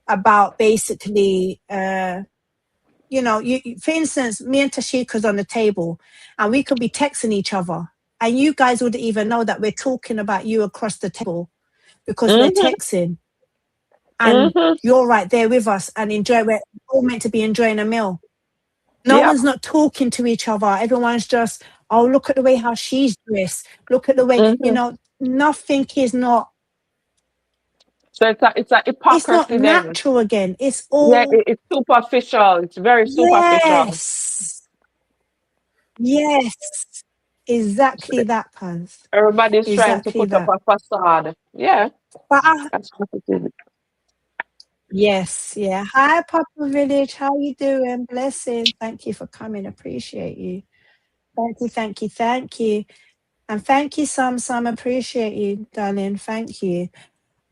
about basically, you know, for instance, me and Tashika's on the table, and we could be texting each other, and you guys wouldn't even know that we're talking about you across the table because we're Mm-hmm. texting, and Mm-hmm. you're right there with us and enjoy. We're all meant to be enjoying a meal. No Yep. one's not talking to each other. Everyone's just, oh, look at the way how she's dressed. Look at the way, you Mm-hmm. know, nothing is not, So it's a it's not hypocrisy then. natural again. It's Yeah, all, it's superficial. It's very superficial. yes, yes, exactly that, Paz. Everybody's trying to Exactly put up that. a facade. Yeah, But that's what it is. yes, yeah. Hi, Papa Village. How you doing? Blessing. Thank you for coming. Appreciate you. Thank you, thank you, thank you. And thank you, Sam. Appreciate you, darling. Thank you.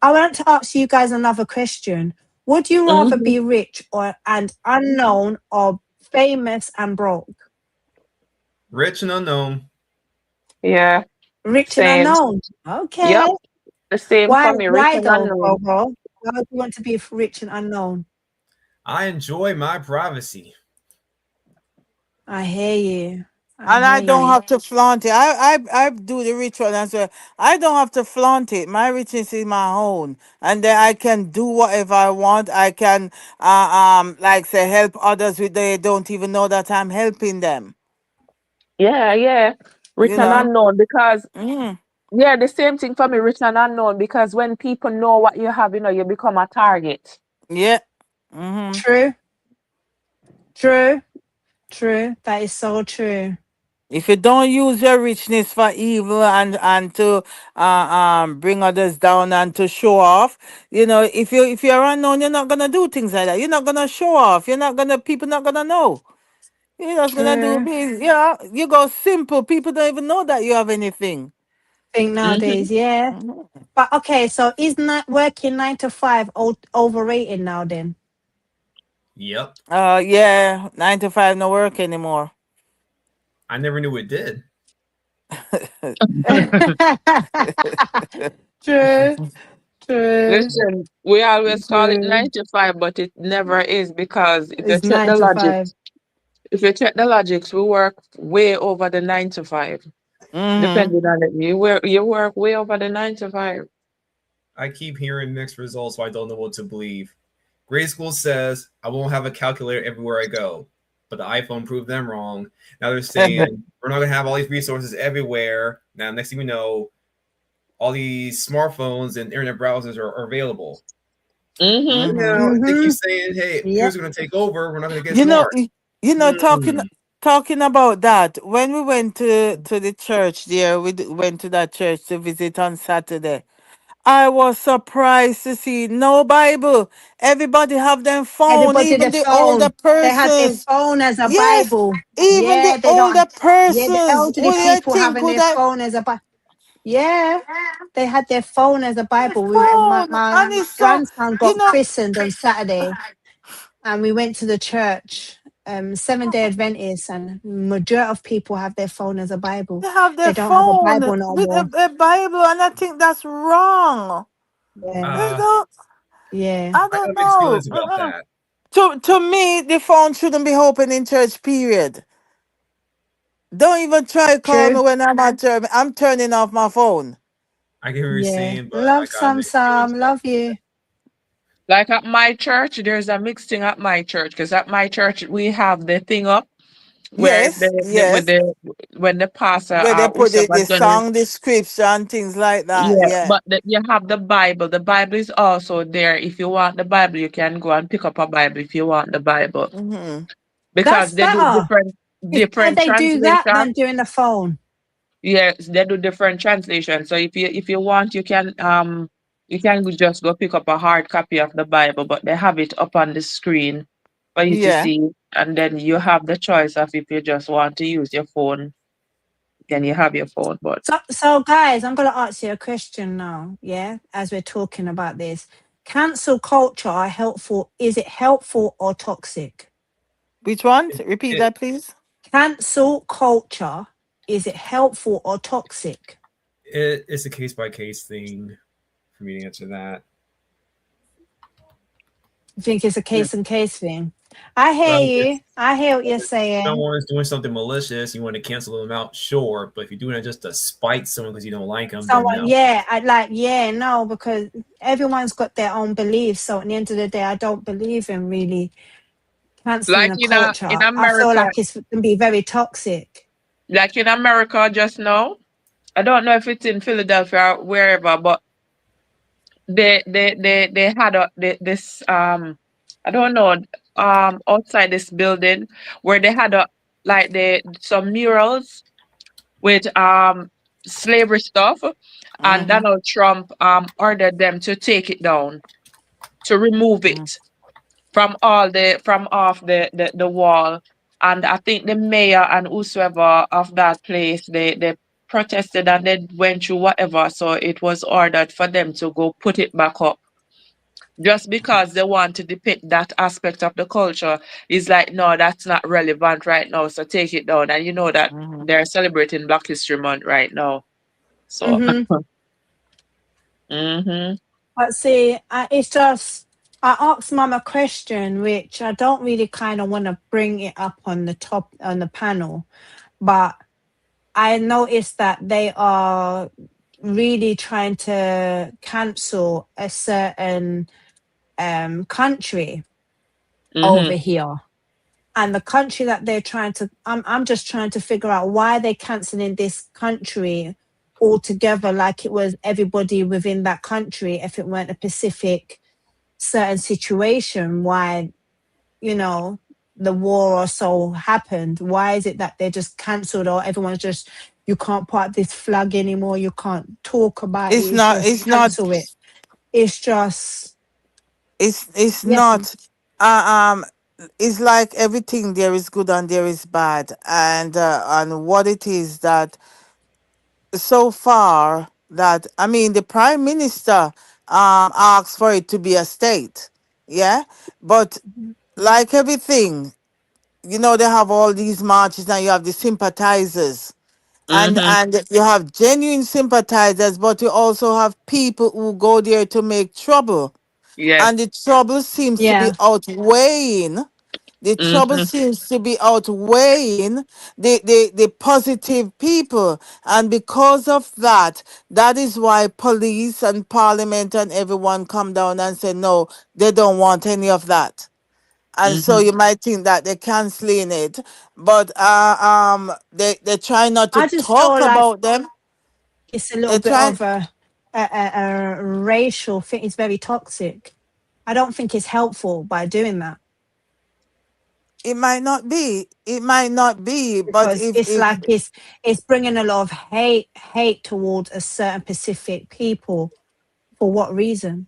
I want to ask you guys another question. Would you rather Mm-hmm. be rich or and unknown or famous and broke? Rich and unknown. Yeah, Rich and same. unknown. Okay. Yep, the same Why? for me. Rich Why and though, unknown. Bobo? Why would you want to be rich and unknown? I enjoy my privacy. I hear you. I And hear I don't you. have to flaunt it. I do the ritual and so I don't have to flaunt it. My richness is my own, and then I can do whatever I want. I can like say help others with they don't even know that I'm helping them. Yeah, yeah. Rich You and know. unknown because Mm, yeah, the same thing for me. Rich and unknown because when people know what you have, you become a target. yeah. Mm-hmm. True. True. True. That is so true. If you don't use your richness for evil and to bring others down and to show off, if you're unknown, you're not gonna do things like that. You're not gonna show off. You're not gonna people not gonna know. You're just gonna do True. me. Yeah, you go simple. People don't even know that you have anything. Think Hmm. nowadays, yeah. Mhm. But okay, so is not working 9 to 5 overrated now then? Yep. Yeah, 9 to 5 no work anymore. I never knew it did. True, true, Listen, we always call it true. 95, but it never is because if you It's check nine the to logic, five. if you check the logics, we work way over the 9 to 5. Mm-hmm. Depending on it, you work way over the 9 to 5. I keep hearing mixed results, so I don't know what to believe. Grade school says I won't have a calculator everywhere I go, but the iPhone proved them wrong. Now they're saying we're not going to have all these resources everywhere. Now, next thing we know, all these smartphones and internet browsers are available. Mm-hmm. But Mm-hmm. now they keep Mm-hmm. saying, hey, Yep. computers are going to take over. We're not going to get You know, smart. you know, Hmm. talking about that. When we went to the church there, went to that church to visit on Saturday. I was surprised to see no Bible. Everybody have their phone, Everybody even their the older phone. They had their persons. phone as a Yes, Bible. even the Yeah, they older don't. Yeah, the persons. elderly What do you people think having could their I phone as a Bible. Yeah, they had their phone as a Bible. My phone? my And it's so, grandson you got know, christened on Saturday, and we went to the church, 7 Day Adventist, and majority of people have their phone as a Bible. they have They their don't have a phone Bible no with more. a Bible, and I think that's wrong. Yeah, You Uh, know, yeah. I I don't have mixed know. feelings about that. To me, the phone shouldn't be open in church. Period. Don't even try to call True. me when I'm at church. I'm turning off my phone. I get what you're Yeah. saying, but I Love got mixed feelings Sam. about Love you. Like at my church, there's a mixed thing at my church because at my church we have the thing up where Yes, yes. when the pastor Where they or put whosoever's the gonna. song description, things like that. Yeah, Yeah. but you have the Bible. The Bible is also there. If you want the Bible, you can go and pick up a Bible if you want the Bible Mm-hmm. because That's they do better. It's better different they do that than translation. doing the phone. Yes, they do different translation. So if you want, you can just go pick up a hard copy of the Bible, but they have it up on the screen for you to Yeah. see, and then you have the choice of if you just want to use your phone, then you have your phone. But So guys, I'm gonna ask you a question now. Yeah, as we're talking about this, cancel culture are helpful. Is it helpful or toxic? Which one? it. Repeat It, that, please. Cancel culture, is it helpful or toxic? it's a case by case thing for me to answer that. I think it's a Yeah. case and case thing. I Well, hear you. I hear what you're if saying. someone is doing something malicious, you want to cancel them out, sure. But if you're doing it just to spite someone because you don't like them, then Someone, no. yeah, no, because everyone's got their own beliefs. So at the end of the day, I don't believe in really canceling Like a in culture. I feel America, like it can be very toxic. like in America just now. I don't know if it's in Philadelphia or wherever, but they had this I don't know outside this building where they had like some murals with slavery stuff, and Mm-hmm. Donald Trump ordered them to take it down, to remove it from off the wall. And I think the mayor and whosoever of that place, they protested and they went through whatever. So it was ordered for them to go put it back up. Just because they want to depict that aspect of the culture is like, no, that's not relevant right now. So take it down. And you know that Mm-hmm. they're celebrating Black History Month right now. So Hmm. hmm But see, it's just I asked Mum a question, which I don't really kind of want to bring it up on the panel, but I noticed that they are really trying to cancel a certain country over hmm here. And the country that they're trying to, I'm just trying to figure out why they're canceling this country altogether, like it was everybody within that country. If it weren't a specific certain situation, why, you know, the war or so happened, why is it that they're just cancelled, or everyone's just, you can't put up this flag anymore, you can't talk about it, It's it's not. just It's not. cancel it. It's just, It's yes. not. Uh, um. It's like everything. There is good and there is bad, and what it is that so far that I mean the prime minister asked for it to be a state, yeah, but like everything, they have all these marches and you have the sympathizers, hmm and you have genuine sympathizers, but you also have people who go there to make trouble, Yes. and the trouble seems to be Yeah, outweighing. The trouble hmm seems to be outweighing the positive people. And because of that, that is why police and parliament and everyone come down and say, no, they don't want any of that. And so hmm you might think that they're canceling it, but they try not to I just talk feel like about them. it's a little They bit try. of a racial thing. It's very toxic. I don't think it's helpful by doing that, It might not be. It might not be. But because if it's if like it's bringing a lot of hate towards a certain specific people. For what reason?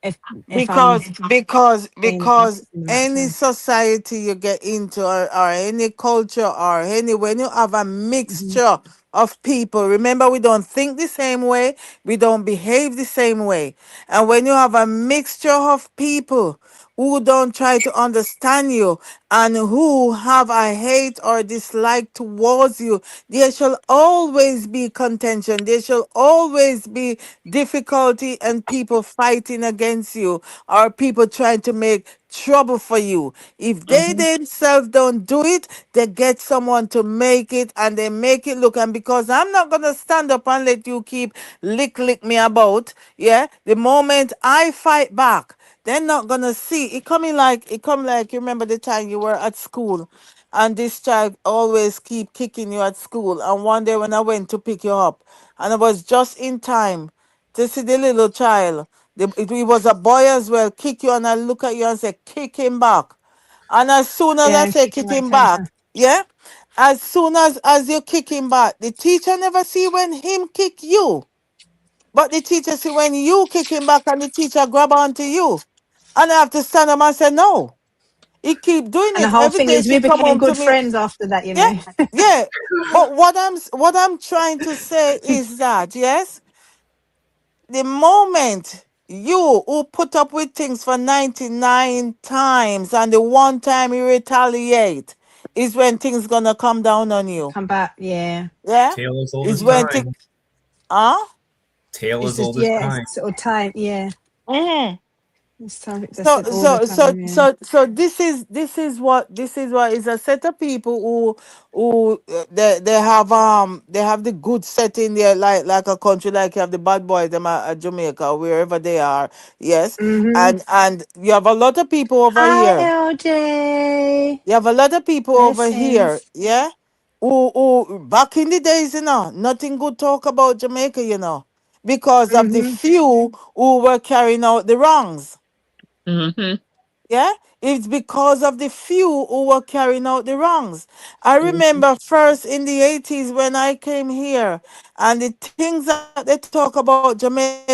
If I'm because because saying it because in the right any term. society you get into, or any culture, or any, when you have a Hmm. mixture of people, remember, we don't think the same way, we don't behave the same way. And when you have a mixture of people who don't try to understand you, and who have a hate or dislike towards you, there shall always be contention. There shall always be difficulty and people fighting against you, or people trying to make trouble for you. If they hmm themselves don't do it, they get someone to make it, and they make it look. And because I'm not gonna stand up and let you keep lick me about, yeah. The moment I fight back, they're not gonna see it coming, like you remember the time you were at school and this child always keep kicking you at school. And one day when I went to pick you up, and I was just in time to see the little child, it was a boy as well, kick you, and I look at you and say, kick him back. And as soon as I Yeah, say kicking kick right him back, temper. yeah, as soon as you kick him back, the teacher never see when him kick you. But the teacher see when you kick him back, and the teacher grab onto you. And I have to stand up and say, no. He keep doing And the it. whole Every thing day is, she we come became home to good me. friends after that, you Yeah, know. yeah. But what I'm trying to say is that, yes, the moment you who put up with things for 99 times, and the one time you retaliate, is when things gonna come down on you. Come back, yeah. Yeah? Tale as old Is as when things, time. huh? Tale It's as just, old as yeah, time. it's sort of time, yeah. Mm-hmm. It's time, that's So it all the so so time, yeah. so so this is what is a set of people who they have the good setting there, like a country, like you have the bad boys them at Jamaica, wherever they are. Yes. Mm-hmm. And you have a lot of people over Hi, here. LJ. You have a lot of people over here, Blessings. yeah, who back in the days, nothing good talk about Jamaica, because of the Mm-hmm. few who were carrying out the wrongs. Mm-hmm. Yeah, it's because of the few who were carrying out the wrongs. I Mm-hmm. remember first in the 80s when I came here, and the things that they talk about Jamaica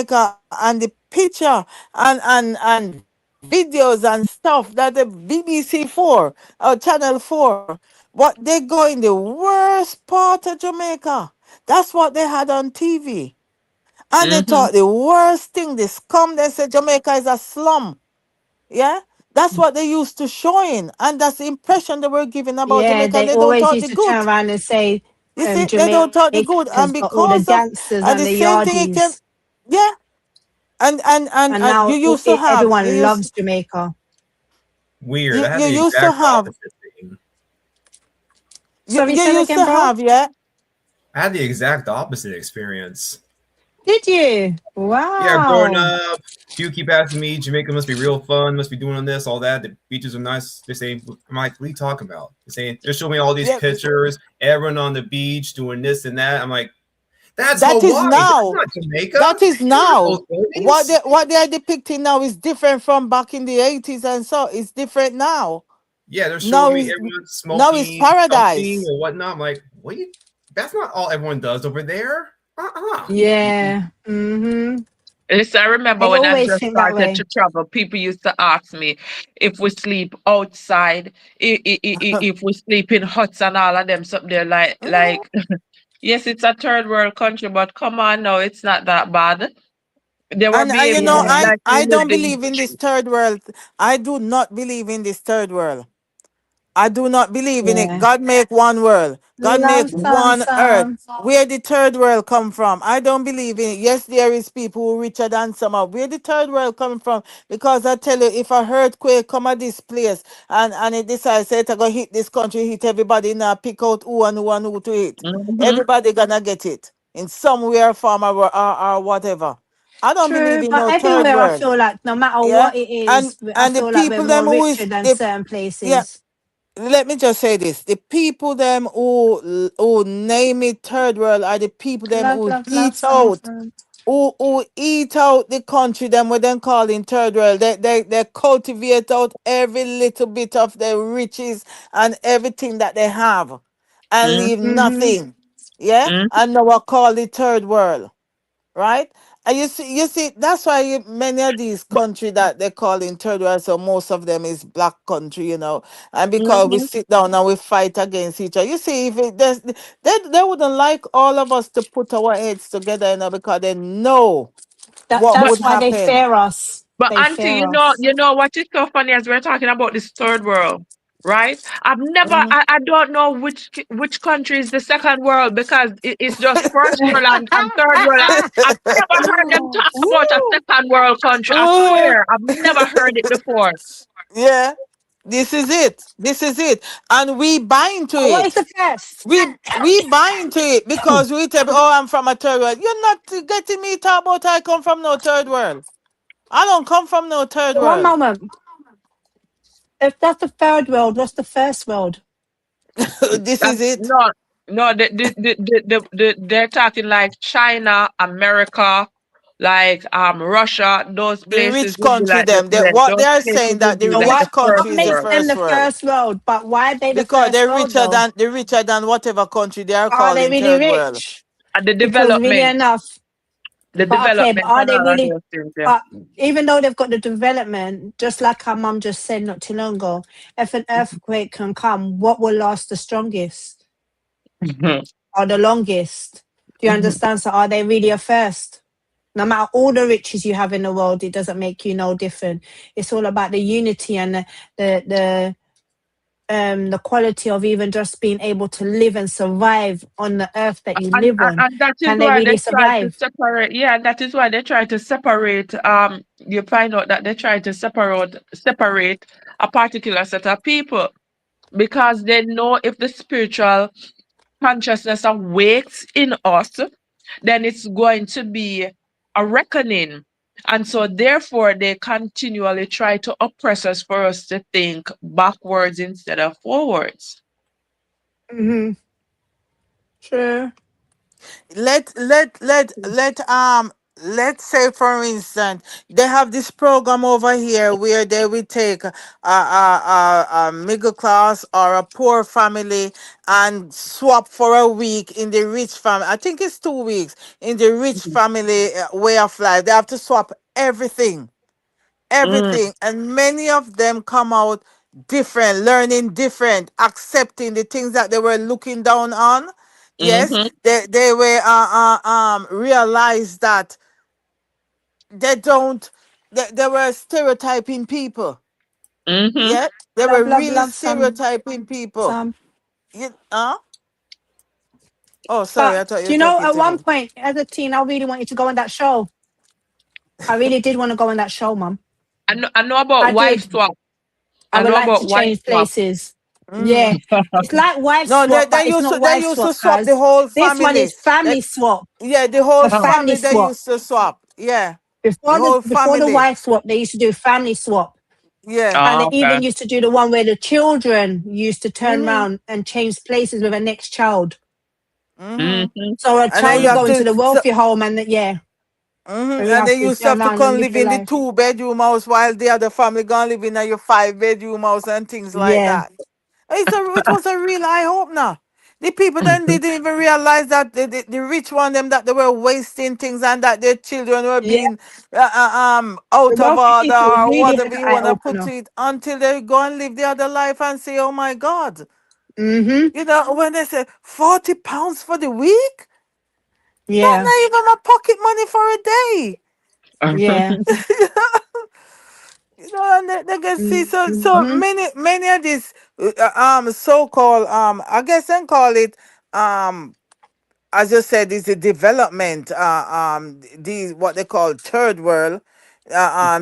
and the picture and videos and stuff that the BBC 4 or Channel 4, what they go in the worst part of Jamaica. That's what they had on TV. And they Mm-hmm. thought the worst thing, the scum, they said Jamaica is a slum. Yeah, that's what they used to showing, and that's the impression they were giving about Yeah, Jamaica. And they they don't always talk used the to turn good. around and say You see, they don't talk the good, Jamaica's and got all the because of, gangsters and and the the same thing it came, yardies. yeah, And and you now used to have, everyone loves Jamaica. Weird. I you had you the used to exact have, opposite thing. Sorry, you say that used again, to bro. have, yeah. I had the exact opposite experience. Did you? Yeah, growing Wow. up, people keep asking me, Jamaica must be real fun, must be doing this, all that. The beaches are nice. They're saying, I'm like, what are you talking about? They're showing me all these Yeah, pictures, everyone on the beach doing this and that. I'm like, that's that is Hawaii. That's now. not Jamaica. That is There are now. those buildings. What they are depicting now is different from back in the 80s, and so it's different now. Yeah, they're showing Now me is everyone now it's smoking something paradise. or whatnot. I'm like, what? That's not all everyone does over there. Yeah. Mm-hmm. Yes, I remember I when I always just think that started way. to travel, people used to ask me if we sleep outside, if we sleep in huts and all of them. Something they're Mhm. yes, it's a third world country, but come on, no, it's not that bad. They were And behaving Yeah. like we I don't lived in. believe in this third world. I do not believe in this third world. I do not believe in it. Yeah. God make one world. God make Love one earth. some. Where the third world come from? I don't believe in it. Yes, there is people who richer than some of. Where the third world coming from? Because I tell you, if a earthquake come at this place and it decides say it go hit this country, hit everybody now, pick out who to hit. Mm-hmm. Everybody gonna get it in some way, form, or whatever. I don't believe True, in but no third everywhere I world. feel like no matter Yeah, what it and is, I and the feel like we're people them more who richer is than the certain yeah, places. let me just say this: the people them who name it third world are the people them Love, who love, love eat out, some. who eat out the country them what them call in third world. They cultivate out every little bit of their riches and everything that they have, and leave Mm-hmm. nothing. Yeah, Mm-hmm. and now I call it third world, right? And you see, that's why many of these countries that they call in third world, so most of them is black country, and because we Mm-hmm. sit down and we fight against each other. You see, if they wouldn't like all of us to put our heads together, because they know what But would That's why they happen. fear us. But They auntie, fear us. you know what is so funny as we're talking about this third world, right? Mhm. I don't know which country is the second world because it's just first world and third world. I've never heard them talk about a Woo! second world country. I Ooh. swear, I've never heard it before. Yeah, this is it. This is it, and we bind to What is it. the best? We buy into it because we tell, oh, I'm from a third world. You're not getting me talk about I come from no third world. I don't come from no third One world. moment. If that's the third world, what's the first world? This is it. No, no, they're talking like China, America, like Russia. Those The places rich would be country, like them. What they those are places saying that would the be So like rich the what first country is the makes world. them first the world first world? But why are they the because first they're world though? richer than whatever country they are Are they calling really third world. rich? And Because really enough, the but okay, but development are and they all of really? those things, yeah. But even though they've got the development, just like our mum just said not too long ago, if an earthquake can come, what will last the strongest Mhm. or the longest? Do you Mhm. understand? So are they really a first? No matter all the riches you have in the world, it doesn't make you no different. It's all about the unity and the the quality of even just being able to live and survive on the earth that you live on? And that is Can they why they really try to survive? separate. Yeah, and that is why they try to separate. You find out that they try to separate a particular set of people because they know if the spiritual consciousness awakes in us, then it's going to be a reckoning. And so, therefore, they continually try to oppress us for us to think backwards instead of forwards. Mm-hmm. True. Let's say for instance they have this program over here where they will take a middle class or a poor family and swap for a week in the rich family. I think it's 2 weeks in the rich family way of life. They have to swap Mm, everything, and many of them come out different, learning different, accepting the things that they were looking down on. Yes, mm-hmm, they were realize that they don't they were stereotyping people. mm-hmm. Yeah, they were Love, love, really love some stereotyping people. some. You, oh, sorry, But I thought you do were you know, talking at to one me. point as a teen, I really wanted to go on that show. I really did want to go on that show, Mum. I know about I wife did. swap. I I would know like to about wife change swap. places. Mm. Yeah. It's like wife No, swap, but it's not they wife used to swap, swap the guys. whole This one family. is family That swap. Yeah, the whole A family family they swap. used to swap. Yeah, the whole Before the family. wife swap, they used to do family swap. Yeah. And they Okay. even used to do the one where the children used to turn Mm-hmm. around and change places with the next child. Mm-hmm. Mm-hmm, So a And then child you would have go mm-hmm. into to the wealthy home and yeah. So you and have they to used to turn have to around and come live live your in the life. 2 bedroom house while the other family gonna live in your 5 bedroom house and things like Yeah. that. It was a real eye opener. The people then didn't even realize that the rich one them that they were wasting things and that their children were Yeah. being The out of wealthy order people or really had whatever an you eye wanna put opener. it until they go and live the other life and say, oh my God. Mm-hmm. You know, when they say £40 for the week, that's Yeah. not even my pocket money for a day. Yeah. You know, and they can see so Mm-hmm. many of these so-called I guess they call it as you said, is a development these what they call third world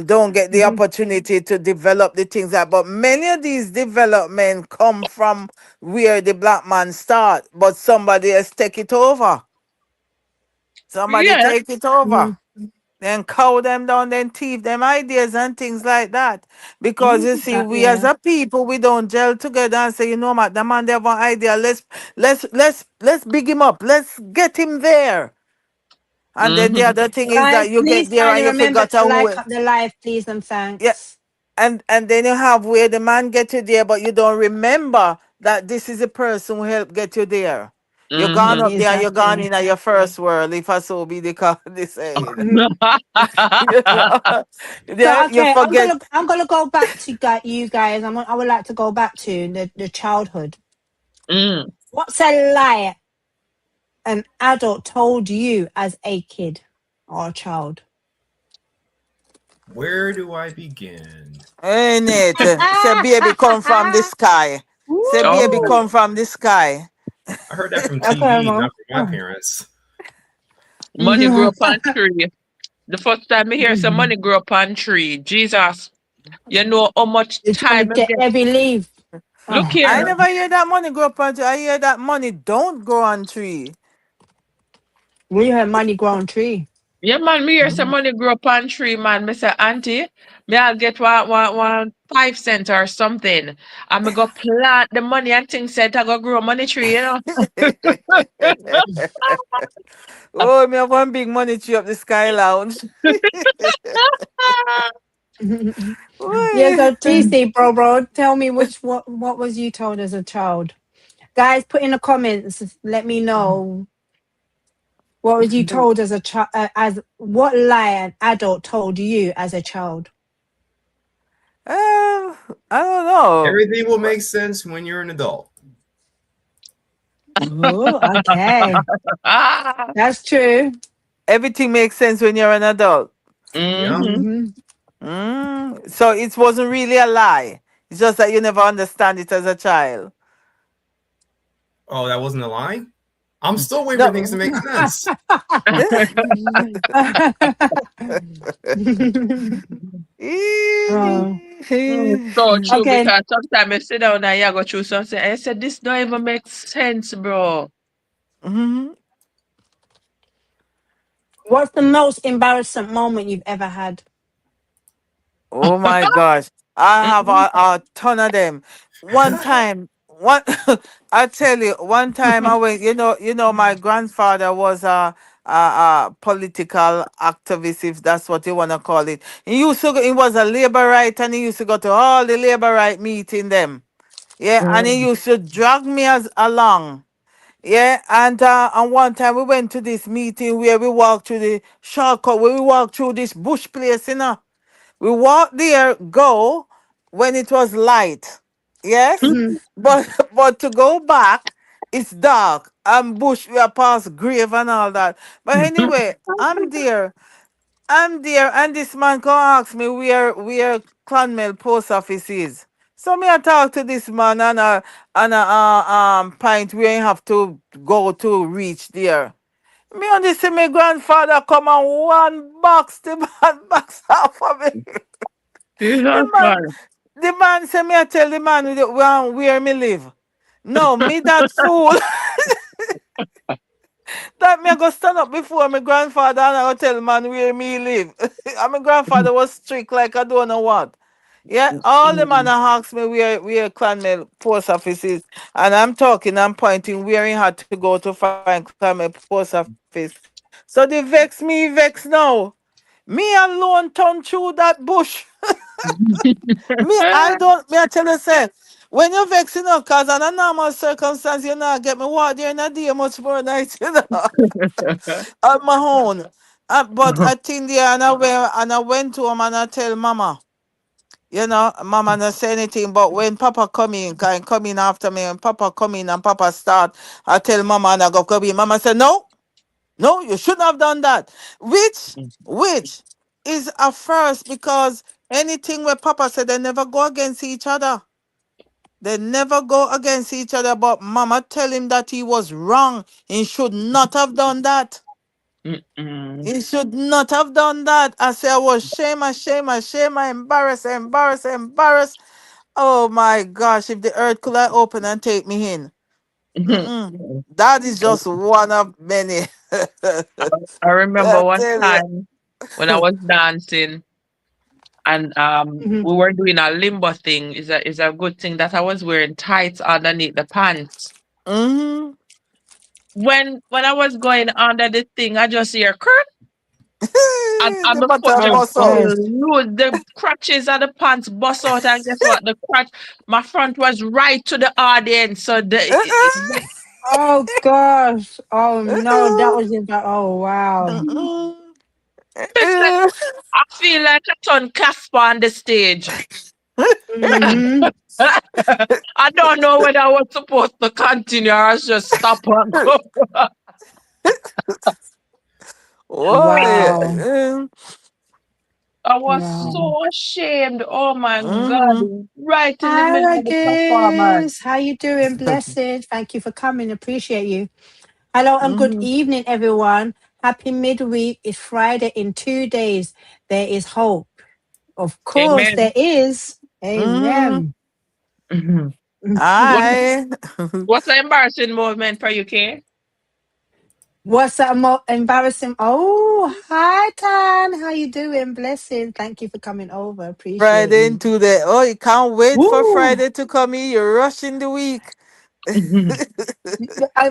don't get the Mm-hmm. opportunity to develop the things that, but many of these development come from where the black man start, but somebody else take it over. Somebody Yeah. take it over, Mm-hmm. then cow them down, then thief them ideas and things like that. Because you see, we as Yeah. a people, we don't gel together and say, you know what, the man they have an idea. Let's big him up. Let's get him there. And then the Mm-hmm. other thing is Guys, that you get please there and kindly you remember forgot to who. like up the live, please and Yeah, thanks. and then you have where the man get you there, but you don't remember that this is the person who helped get you there. You're gone Mm-hmm. up there and you're gone Exactly. in at your first world, if I so be the the saying. Mhm. You know? So Yeah, you okay, forget. I'm gonna go back to you guys. I would like to go back to the childhood. Mm. What's a lie an adult told you as a kid or a child? Where do I begin? Ain't it? Say baby come from the sky. Say baby Woo! Oh, come from the sky. I heard that from Okay, TV, mom. not from my parents. money grow up on tree. The first time I hear some money grow up on tree, Jesus, you know how much You're trying to time I get get. every leaf. Look Oh I here, God. never hear that money grow up on tree. I hear that money don't grow on tree. We heard money grow on tree. yeah, man. Me hear some money grow up on tree, man. Me say, Auntie, me I'll get one 5 cent or something. And me go plant the money and things said I go grow money tree, you know. Oh, me have one big money tree up the sky lounge. Yeah, Oi. so TC, bro, tell me what was you told as a child? Guys, put in the comments. Let me know what was you told as a child. As what lie an adult told you as a child? I don't know. Everything will make sense when you're an adult. Oh, okay, Ah. that's true. Everything makes sense when you're an adult. Yeah. Mm-hmm. Hmm. So it wasn't really a lie. It's just that you never understand it as a child. Oh, that wasn't a lie? I'm still waiting for No. things to make sense. Oh, So true, okay. because sometimes I sit down and you go through something and I said, this don't even make sense, bro. Mhm. What's the most embarrassing moment you've ever had? Oh my gosh. I have Mm-mm. a ton of them. One time, one I tell you, one time I went, my grandfather was a political activist, if that's what you wanna call it. He was a labor right and he used to go to all the labor right meeting them. Yeah, and he Mm. used to drag me as along. Yeah, and one time we went to this meeting where we walked through the shortcut, where we walked through this bush place, We walked there, go when it was light. Yes? Mhm. But but to go back, it's dark. And bush, we are past grave and all that. But anyway, I'm there, and this man come ask me where Clonmel post office is. So me I talk to this man and a pint we ain't have to go to reach there. Me only see my grandfather come and one box the man box off of me. The Jesus, man, man. the man say me I tell the man where me live. No, me that fool. That me I go stand up before my grandfather and I go tell man where me live. And my grandfather was strict like I don't know what. Yeah, all the man ask me where Clonmel post office is. And I'm pointing where he had to go to find Clonmel post office. So they vex now. Me alone turn through that bush. Me I tell you say, when you're vexing up, cause in a normal circumstance, you not get me water there in a day much more night, on my own. But I think there and I went to him and I tell mama, mama not say anything, but when papa come in after me, and papa come in and papa start, I tell mama and I go come in. Mama said, no, no, you shouldn't have done that. Which is a first because anything where Papa said they never go against each other. They never go against each other. But Mama tell him that he was wrong. He should not have done that. Mm-mm. He should not have done that. I say I was shame, I embarrassed. Oh my gosh, if the earth could have open and take me in. Mm-mm. That is just one of many. I remember I one tell you. time when I was dancing and Mhm. we were doing a limbo thing. Is a good thing that I was wearing tights underneath the pants. Mm-hmm. When I was going under the thing, I just hear curl and The my foot butter Oh just bust out. gosh. loose. The crotches of the pants bust out, and guess what? The crotch, my front was right to the audience. So Oh gosh. Oh no, that was oh wow. I feel like I turned Casper on the stage. Hmm. I don't know whether I was supposed to continue or I should stop and go. Why? Wow. I was Wow. so ashamed. Oh my God. Mm-hmm. Right in the Hi middle of the performance. Regis. How you doing? Blessed. Thank you for coming. Appreciate you. Hello and good Mm-hmm. evening, everyone. Happy midweek. It's Friday in 2 days. There is hope. Of course, there Amen. is. Mm-hmm. Amen. Mhm. What, Hi. what's the embarrassing moment for you, Kay? What's that embarrassing? Oh, hi, Tan. How you doing? Blessing. Thank you for coming over. Appreciate Friday you. into the you can't wait for Woo. Friday to come in. You're rushing the week. Mhm.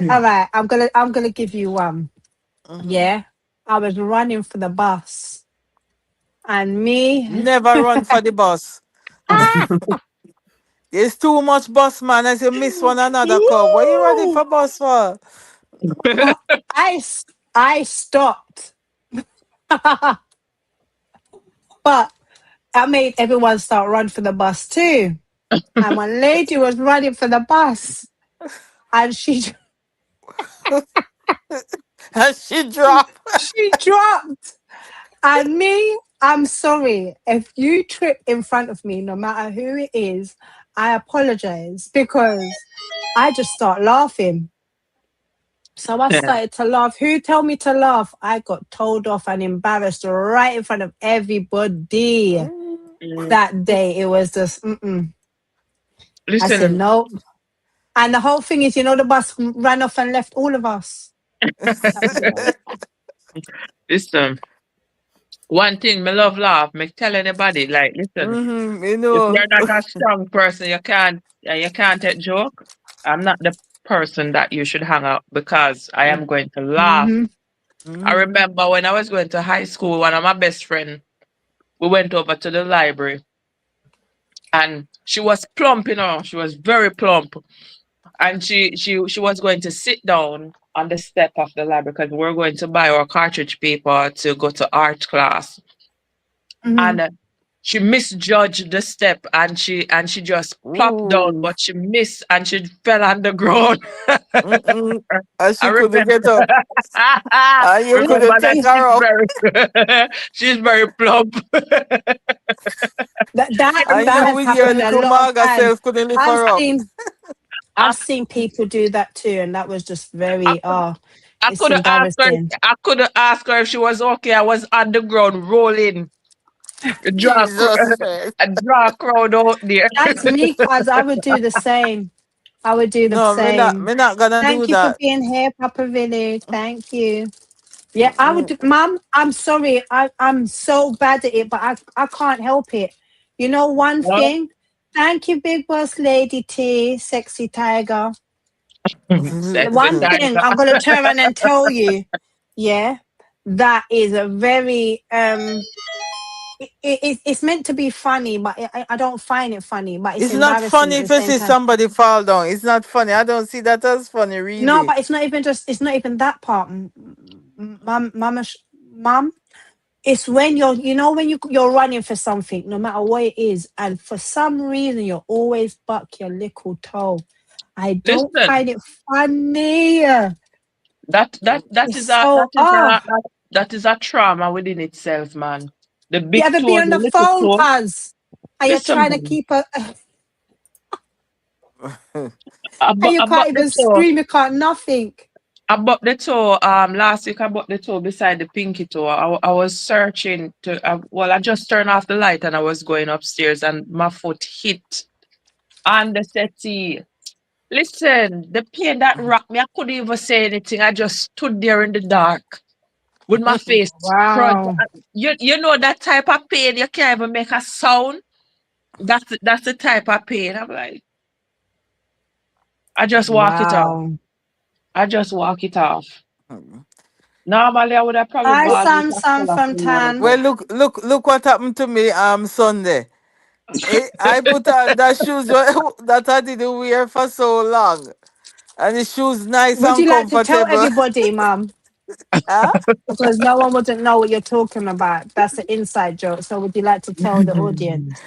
All right. I'm gonna give you one. Mhm. Yeah. I was running for the bus, and me. Never run for the bus. Ah, There's too much bus man as you miss one another cup. What you ready woo. for bus for? I I stopped, but I made everyone start run for the bus too. And one lady was running for the bus, and And she dropped. she dropped, and me, I'm sorry. If you trip in front of me, no matter who it is, I apologize because I just start laughing. So I started to laugh. Who told me to laugh? I got told off and embarrassed right in front of everybody Mm. that day. It was just, I said, Listen, no. And the whole thing is, the bus ran off and left all of us. That was it. listen. One thing, me love laugh. Me tell anybody, like, listen, You if know. you're not a strong person, you can't take joke. I'm not the person that you should hang out because I am going to laugh. Mm-hmm. I Mhm. remember when I was going to high school, one of my best friend, we went over to the library and she was plump, she was very plump. And she was going to sit down on the step of the library because we are going to buy our cartridge paper to go to art class. Mm-hmm. And she misjudged the step and she just plopped down, Ooh. but she missed and she fell on the ground. Mm-mm. And I she couldn't remember, get up. And you You, couldn't remember that take her up. she's very plump. that that And that you has with your happened a little lot of maga times. self couldn't lift I've her up. seen I, I've seen people do that too, and that was just I very could I it's could have asked her. embarrassing. I could have asked her if she was okay. I was on the ground rolling, draw a Jesus Christ. draw a crowd out there. That's me, cause I would do the same. I would do the No, same. me not gonna do Thank you for that. being here, Papa Village. Thank you. Yeah, I would Mm-mm. do, Mum, I'm sorry. I'm so bad at it, but I can't help it. You know one Well, thing? Thank you, Big Boss Lady T, Sexy Tiger. sexy One thing tiger. I'm gonna turn around and tell you, yeah, that is a very it's meant to be funny, but I don't find it funny, but it's It's not embarrassing funny at the if you same see time. somebody fall down. It's not funny. I don't see that as funny, No, really. but it's not even that part, mum. It's when when you're running for something, no matter what it is, and for some reason you always buck your little toe. I don't Listen, find it funny. that It's is a so that is a trauma within itself, man. The You big ever toe be and on the the little phone, toe. cuz? And you're Listen, trying to man. keep a I and bought, you I can't bought the even toe. scream, you can't nothing. I bought the toe. Last week I bought the toe beside the pinky toe. I was searching to. Well, I just turned off the light and I was going upstairs and my foot hit on the settee. Listen, the pain that rocked me, I couldn't even say anything. I just stood there in the dark with my face crushed. Wow. You know that type of pain, you can't even make a sound. That's the type of pain. I'm like, I just walk it off. Wow. I just walk it off. Normally, I would have probably Hi, bought it Sam a from while Tan. ago. Well, look what happened to me Sunday. I put on that shoes that I didn't wear for so long. And the shoes nice Would and you like to tell comfortable. everybody, Mum? Huh? Because no one wouldn't know what you're talking about. That's an inside joke. So would you like to tell the audience?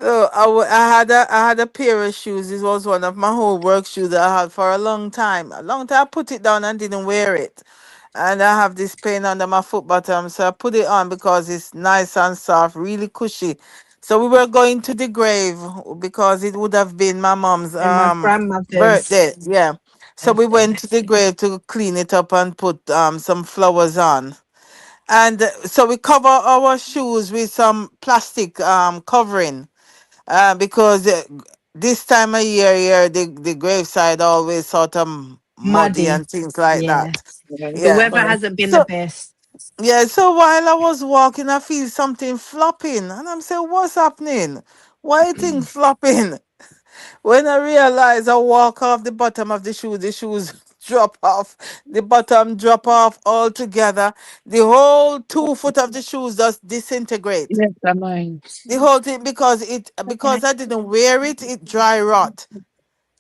So I had a pair of shoes. This was one of my whole work shoes that I had for a long time. A long time I put it down and didn't wear it. And I have this pain under my foot bottom. So I put it on because it's nice and soft, really cushy. So we were going to the grave because it would have been my mom's And my grandmother's birthday. Yeah. So we birthday. went to the grave to clean it up and put some flowers on. And so we cover our shoes with some plastic covering because this time of year here the graveside always sort of muddy Muddy. and things like Yeah. that. Yeah, The Yeah. weather well, hasn't been the So best. yeah, so while I was walking, I feel something flopping, and I'm saying, "What's happening? Why things flopping?" When I realize I walk off the bottom of the shoes drop off, the bottom drop off altogether. The whole 2 foot of the shoes just disintegrate. yes, I mind. The whole thing because I didn't wear it, it dry rot.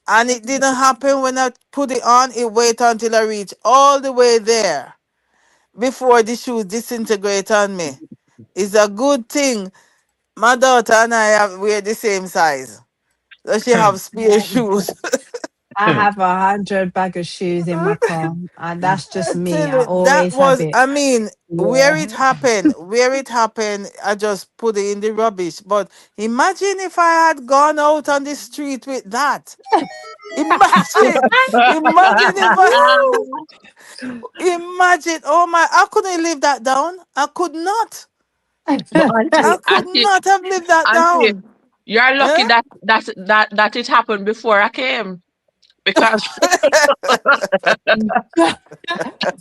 And it didn't happen when I put it on, it wait until I reach all the way there before the shoes disintegrate on me. It's a good thing my daughter and I have wear the same size. So she have spare shoes. I have 100 bag of shoes in my car, and that's just I me. tell I you, that always have was, it. I mean, Yeah. where it happened, I just put it in the rubbish. But imagine if I had gone out on the street with that. Imagine, imagine if Woo! imagine, oh my, I couldn't live that down. I could not. But I could auntie, not have lived that auntie, down. you're Eh? lucky that it happened before I came. Because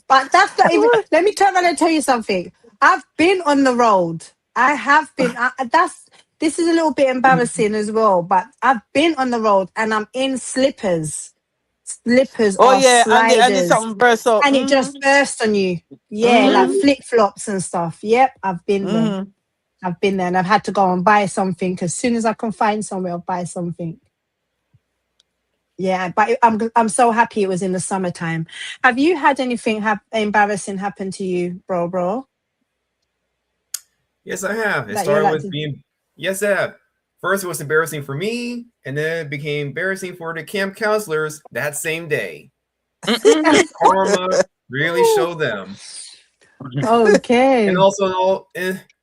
But that's not even. Let me turn around and tell you something. I've been on the road. I have been. That's. This is a little bit embarrassing as well. But I've been on the road and I'm in slippers. Slippers Oh or yeah, and the sliders, something burst out. and it just burst on you. Yeah, like Mm-hmm. flip flops and stuff. Yep, I've been there. Mm-hmm. I've been there, and I've had to go and buy something as soon as I can find somewhere. I'll buy something. Yeah, but I'm so happy it was in the summertime. Have you had anything embarrassing happen to you, bro? Yes, I have. It That you're started like with being, yes, I have. First, it was embarrassing for me, and then it became embarrassing for the camp counselors that same day. Karma really showed them. okay. And also,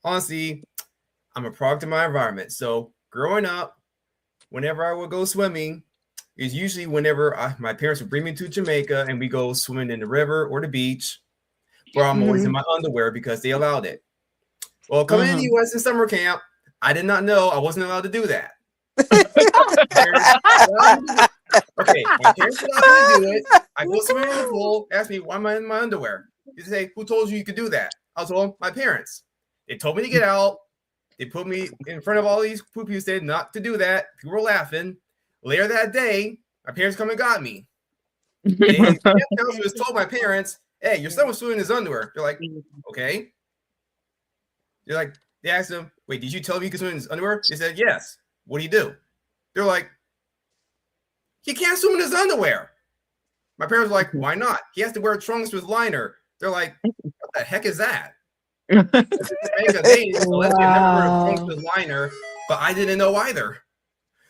honestly, I'm a product of my environment. So growing up, whenever I would go swimming, is usually whenever my parents would bring me to Jamaica and we go swimming in the river or the beach, where I'm always in my underwear because they allowed it. Well, coming to the U.S. in summer camp, I did not know I wasn't allowed to do that. Okay, my parents allowed me to do it. I go swimming in the pool, ask me why am I in my underwear? They say, who told you could do that? I told my parents. They told me to get out. They put me in front of all these people who said not to do that. People were laughing. Later that day, my parents come and got me. The camp counselors told my parents, hey, your son was swimming in his underwear. They're like, okay. They're like, they asked him, wait, did you tell me you could swim in his underwear? They said, yes. What do you do? They're like, he can't swim in his underwear. My parents were like, why not? He has to wear trunks with liner. They're like, what the heck is that? Trunks with liner, but I didn't know either.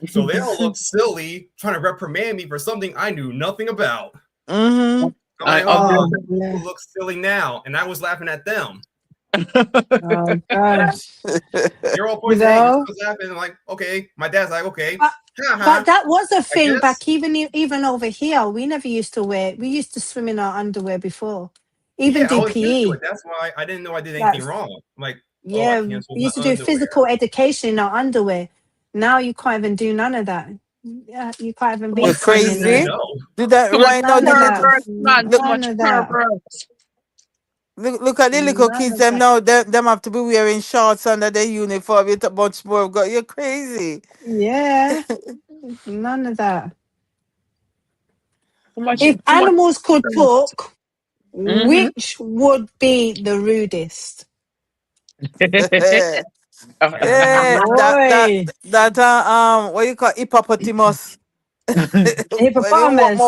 So they all look silly trying to reprimand me for something I knew nothing about. Mm-hmm. I'm like, people look silly now, and I was laughing at them. Oh gosh. You're all pointing at me, laughing, like, okay. My dad's like, okay. But that was a thing back even over here. We never used to wear. We used to swim in our underwear before, even do PE. That's why I didn't know I did anything wrong. I'm like, yeah, we used to do physical education in our underwear. Now you can't even do none of that. Yeah, you can't even be crazy. Do that right now. Look at the little kids. Them now. Them have to be wearing shorts under their uniform. It's a bunch more. You're crazy. Yeah, none of that. If animals could talk, which would be the rudest? That what you call hippopotamus? Hippopotamus.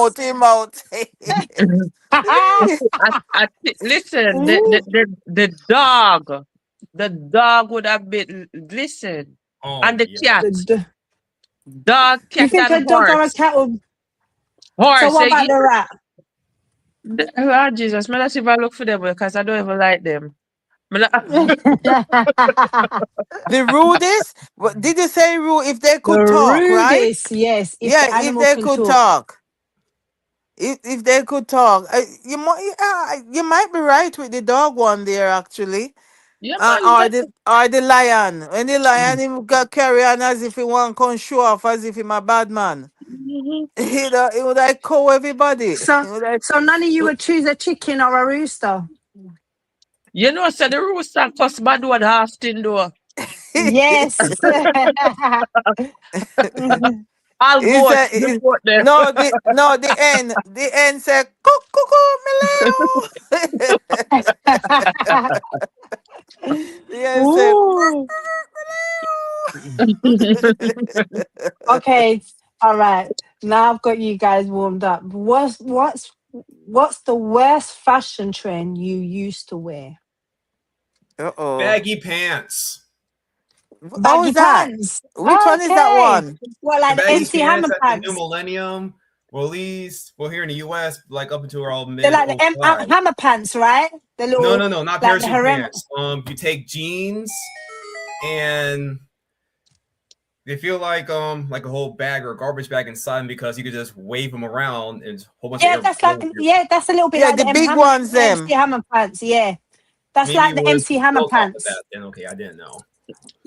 Listen, the dog would have been listen, and the cat, dog, cat, you think and a dog or a cat would? Horse. So what about the rat? Oh, Jesus, man, let's see if I look for them because I don't even like them. The rudest? Did you say rude? If they could the talk, rudest, right? yes. If they could talk. If they could talk, you might be right with the dog one there actually. Yeah, or the lion. When the lion him got carry on as if he want to come show off as if him a bad man. He would like call everybody. So none of you would choose a chicken or a rooster. You know, so the rooster cost bad one half tin though. Yes. I'll go. The end said cuckoo Okay, all right. Now I've got you guys warmed up. What's the worst fashion trend you used to wear? Baggy pants. Baggy pants. Which one is that one? Well, like the MC Hammer pants. The New Millennium. Well, at least here in the U.S., like up until all They're mid like the '05. hammer pants, right? The little, No, not like the parachute harem. pants. You take jeans and they feel like a whole bag or a garbage bag inside them because you could just wave them around and a whole bunch of Yeah, air. that's like, yeah, that's a little bit Yeah, like the the big ones, them. MC Hammer pants. Yeah, that's Maybe like it the was MC Hammer built off of pants. that. Then okay, I didn't know.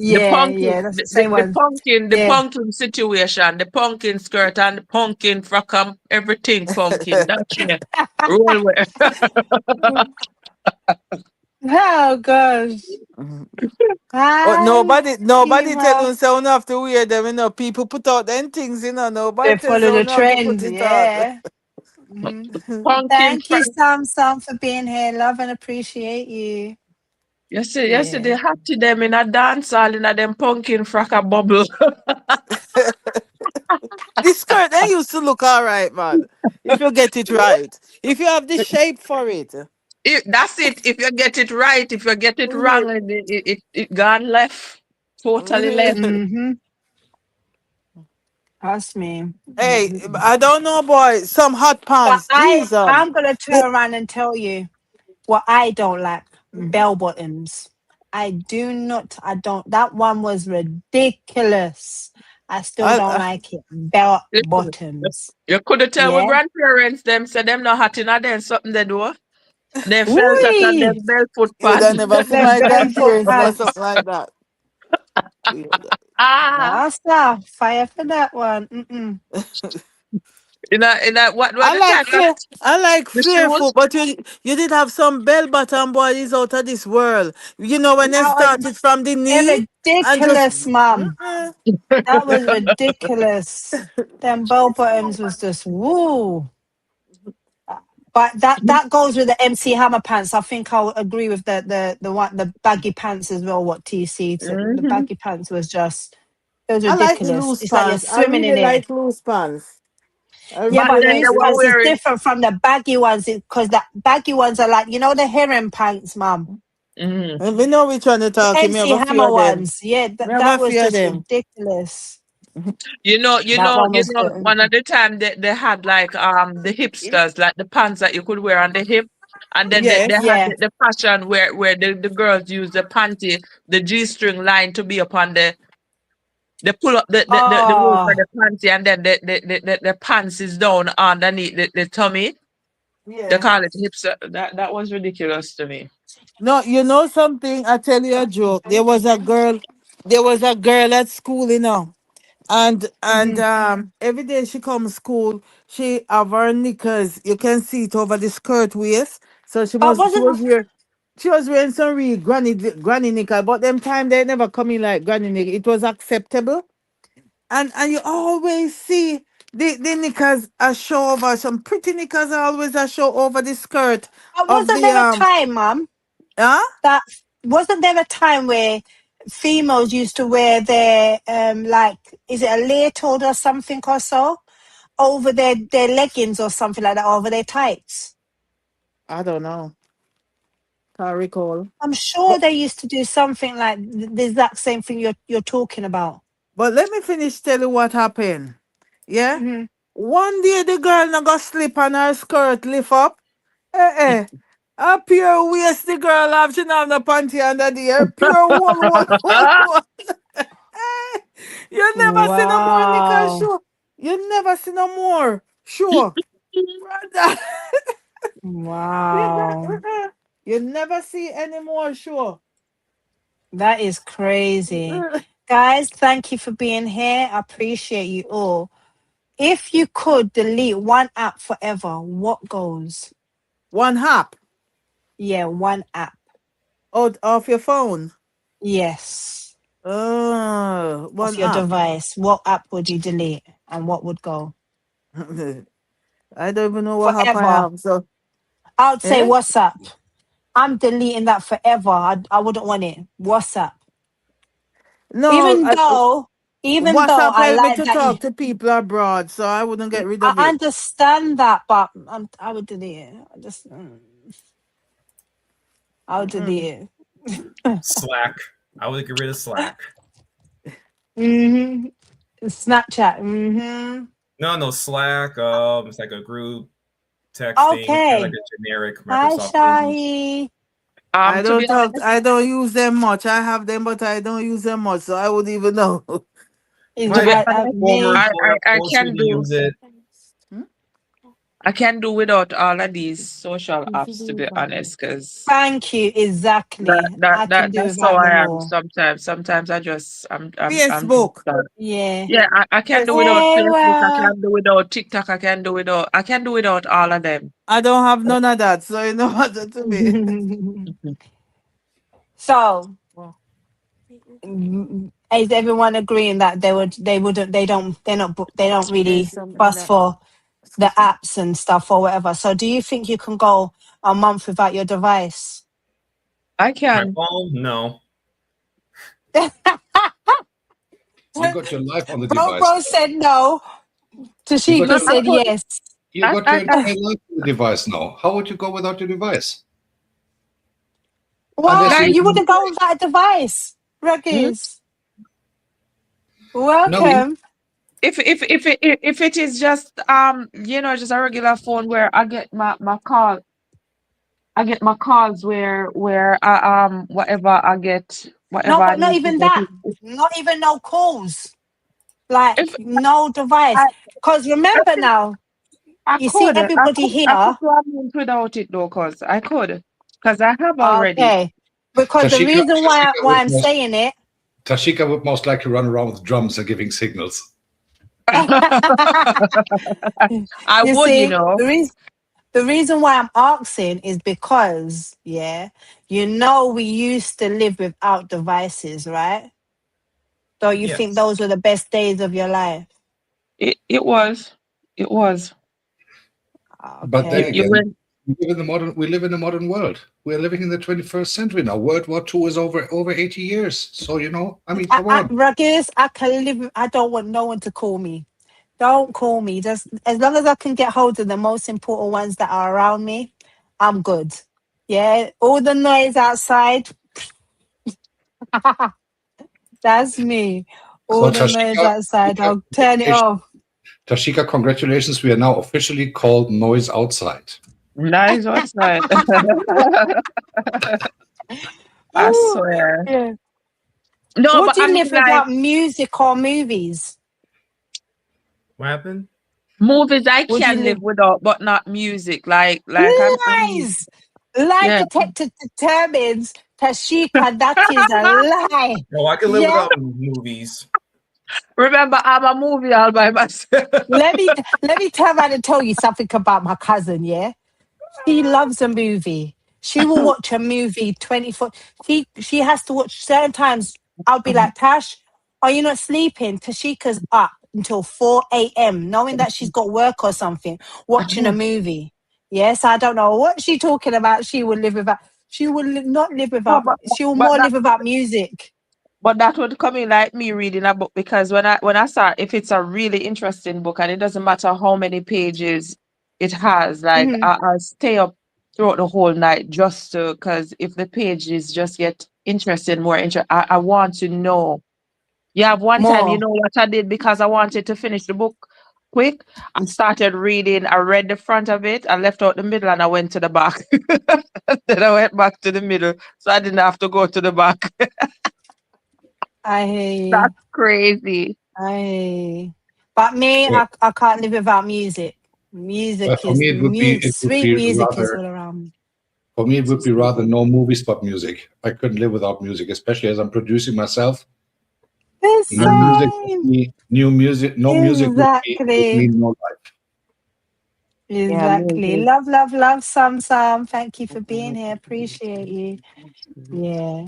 The Yeah, pumpkin, that's the same the one. pumpkin, the Yeah. pumpkin situation, the pumpkin skirt and the pumpkin frock, everything pumpkin. That's it. Roll with. Oh gosh. Mhm. But Hi, nobody tell Eva. us so enough to wear them. You know, people put out them things. You know, They nobody tells follow so the enough to trend. put it out. Yeah. Mhm. Pumpkin Thank you, frock. Sam, for being here. Love and appreciate you. Yesterday, Yeah. had to them in a dance hall in a them pumpkin frock a bubble. This skirt, they used to look all right, man. If you get it right, if you have the shape for it. That's it. If you get it right, if you get it Mhm. wrong, it gone left. Totally left. Mm-hmm. Trust me. Hey, Mhm. I don't know, boy. Some hot But pants, Jesus. I'm gonna turn around and tell you what I don't like: bell bottoms. I do not. I don't. That one was ridiculous. I still don't I, like it. Bell Listen, bottoms. you could tell with Yeah. grandparents them say them not hot in a then something they do. They felt that on Woo! them barefoot you'd have pants. never see Them my barefoot grandparents or pants. something like that. Ah, Master, fire for that one. Mm-mm. in a what the type of I like the fair shoes? food, but you did have some bell bottom boys out of this world. You know when they That was started from the knee and just ridiculous, mum. mm-mm. That was ridiculous. Them bell bottoms was just woo. But that goes with the MC Hammer pants. I think I'll agree with the one, the baggy pants as well. What TC took, the Mm-hmm. baggy pants was just, it was I like the ridiculous. loose It's like you're pants. I swimming really in it. like loose pants. I Yeah, Back but really then like they loose the were pants loose. is wearing. different from the baggy ones because the baggy ones are like, the heron pants, mum. Mm-hmm. We know which one you're The talking. Me have MC a few Hammer of them. ones. Yeah, Me have that a was few of just them. ridiculous. You That know, one was good. one of the time they had like the hipsters, like the pants that you could wear on the hip. And then they Yes. had Yeah. the fashion where the girls use the panty, the G-string line to be upon they pull up the roll for Oh, the panty and then the pants is down underneath the tummy. They Yeah. call it hipster. That was ridiculous to me. No, you know something? I tell you a joke. There was a girl. There was a girl at school, and mhm. every day she comes school, she have her knickers. You can see it over the skirt waist. So But wasn't she was wearing some real granny knicker. But them time they never come in like granny knicker. It was acceptable, and you always see the knickers a show over. Some pretty knickers are always a show over the skirt but of wasn't the there a time, mum, huh? that wasn't there a time where females used to wear their like, is it a leotard or something or so over their leggings or something like that, over their tights? I don't know. Can't recall. I'm sure But they used to do something like the exact same thing you're talking about. but let me finish tell you what happened. Yeah? Hmm. One day the girl not got slip and her skirt lift up. Eh. A pure waist the girl have, she not have no panty under there. Pure one. Eh, you never see no more Nika Wow. show. You never see no more. Sure. Brother. You, Wow. you never see any more sure. That is crazy. Guys, thank you for being here. I appreciate you all. If you could delete one app forever, what goes? One hop Yeah, one app. out of your phone. Yes. One Off your app. device. What app would you delete and what would go? I don't even know what app I Forever. have. So, I would say eh? WhatsApp. I'm deleting that forever. I wouldn't want it. WhatsApp. No, Even though, WhatsApp I help me like to that you, talk to people abroad, so I wouldn't get rid of I it. understand that, but I would delete it. I would Mm-mm. delete it. Slack. I would get rid of Slack. Mm-hmm. Snapchat. Mm-hmm. No, Slack. It's like a group texting, kind of like Okay. a generic Hi, Microsoft Business. Shahi. To be honest, I don't use them much. I have them, but I don't use them much, so I wouldn't even know. Is to be My honest, former me. employer I forced me can to use it. I can do without all of these social apps, to be honest, because Thank you. Exactly. I can do that's how without them I am all. sometimes. Sometimes I'm just Facebook. Yeah. yeah, I can do without Hey, Facebook, I well. can do without TikTok, I can do without all of them. I don't have none of that, so you know what to me. Mhm. So, is everyone agreeing that they don't really fuss for the apps and stuff or whatever? So, do you think you can go a month without your device? I My can. phone, no. You got your life on the Bro, device. bro said no. You got Tashika No, your I said could. yes. you got I, your entire life on the device now. How would you go without your device? Unless Wow, you like you live in wouldn't go without a device. hmm? Ruggers, no, you, welcome. If it is just just a regular phone where I get my calls where whatever I get No, whatever I but not need to even get. that. Not even no calls. Like If no device. I Because remember now, you see everybody I could here. do a month without it though, cause I have already. Okay. Because the Tashika, reason why I'm saying it, Tashika would most likely run around with drums and giving signals. I you would, see, the reason why I'm asking is because, yeah, we used to live without devices, right? So you think Yes. those were the best days of your life? it was it was. But then Okay. You again, went we live in a modern world. We're living in the 21st century now. World War II is over 80 years. So I mean, come on. Ruggers, I can live. I don't want no one to call me. Don't call me. Just as long as I can get hold of the most important ones that are around me, I'm good. Yeah, all the noise outside, that's me. So All the noise outside, I'll turn it off. Tashika, congratulations. We are now officially called Noise Outside. nice outside. I Ooh, swear. yeah. No, but Would I you mean, live like without music or movies? What happened? movies, I Would you can live live? without, but not music. I'm Lies. Lie yeah. detector determines Tashika. That is a lie. No, I can live Yeah. without movies. Remember, I'm a movie all by myself. Let me turn around and tell you something about my cousin. Yeah, she loves a movie. She will watch a movie 24. She has to watch certain times. I'll be like, Tash, are you not sleeping? Tashika's up until 4 a.m. knowing that she's got work or something, watching a movie. Yes, I don't know what she talking about. She will live without. She will not live No, without. but She will but more that live without music. but that would come in like me reading a book because when I start, if it's a really interesting book and it doesn't matter how many pages it has, like Hmm. I'll stay up throughout the whole night just to because if the pages just get interesting, I want to know. Yeah, one time, you More. know what I did because I wanted to finish the book quick. I started reading. I read the front of it. I left out the middle and I went to the back. Then I went back to the middle, so I didn't have to go to the back. I hear you. That's crazy. But me, Yeah. I can't live without music. But for me, it would Sweet be music is rather, all around me. for me, it would be rather no movies but music. I couldn't live without music, especially as I'm producing myself. The No Mhm. music, same. no music would Exactly. mean no life. Yeah, Exactly. maybe. Love, love, love, Sam. Thank you for being here. Appreciate you. Yeah.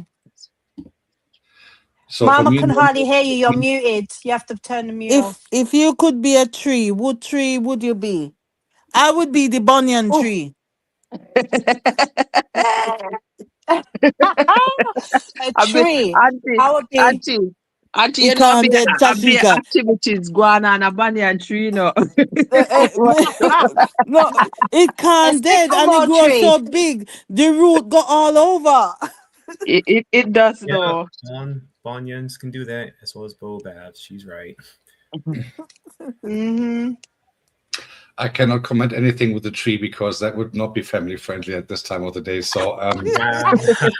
So for Mama me, can no hardly hear you. You're music, muted. You have to turn the mute off. If you could be a tree, what tree would you be? I would be the banyan Oh. tree. A I be true. auntie, I would be. auntie, auntie. It You know, can't dead I be Tashika. activities going on a banyan tree. You know, No, it A can't dead and it sycamore grows tree. so big. The root go all over. it does Yeah, though. Banyans can do that as well as Boababs. She's right. Hmm. I cannot comment anything with the tree because that would not be family friendly at this time of the day. So Yeah.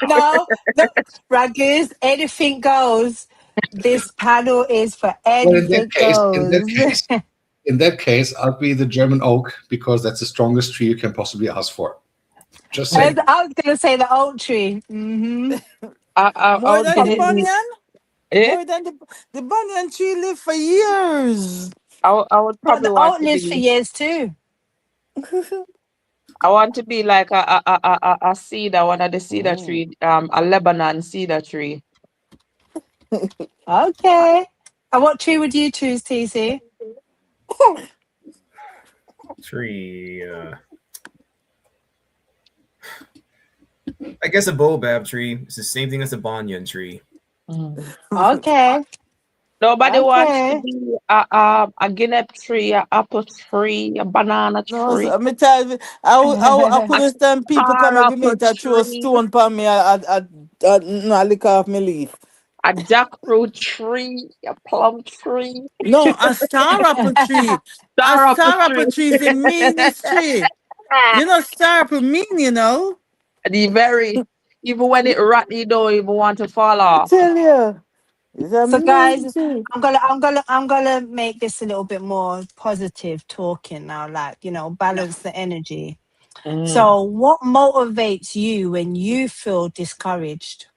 No, look, Ragus, anything goes. This panel is for well, in that anything case, goes. in that case, I'll be the German oak because that's the strongest tree you can possibly ask for. Just saying. I was going to say the oak tree. Hmm. I More would than the probably, banyan? eh? More than the banyan tree live for years. I would But probably the want oak to lives for be. years too. I want to be like a cedar, one of the cedar tree, a Lebanon cedar tree. Okay. And what tree would you choose, TC? Tree. I guess a baobab tree is the same thing as a banyan tree. Okay. Nobody wants to Okay. be a guinea tree, a apple tree, a banana No, tree, so me tell you, I could have stand people come every pineapple minute and throw a tree, stone upon me. I lick off my leaf. a jackfruit tree, a plum tree, No, a star apple tree. A star apple star apple tree. tree is the meanest tree. You know, star apple mean, you know. The very, even when it rot, you don't even want to fall I off. tell you, it's a So guys, mean tree. I'm gonna make this a little bit more positive talking now, like, balance the energy. Mm. So what motivates you when you feel discouraged?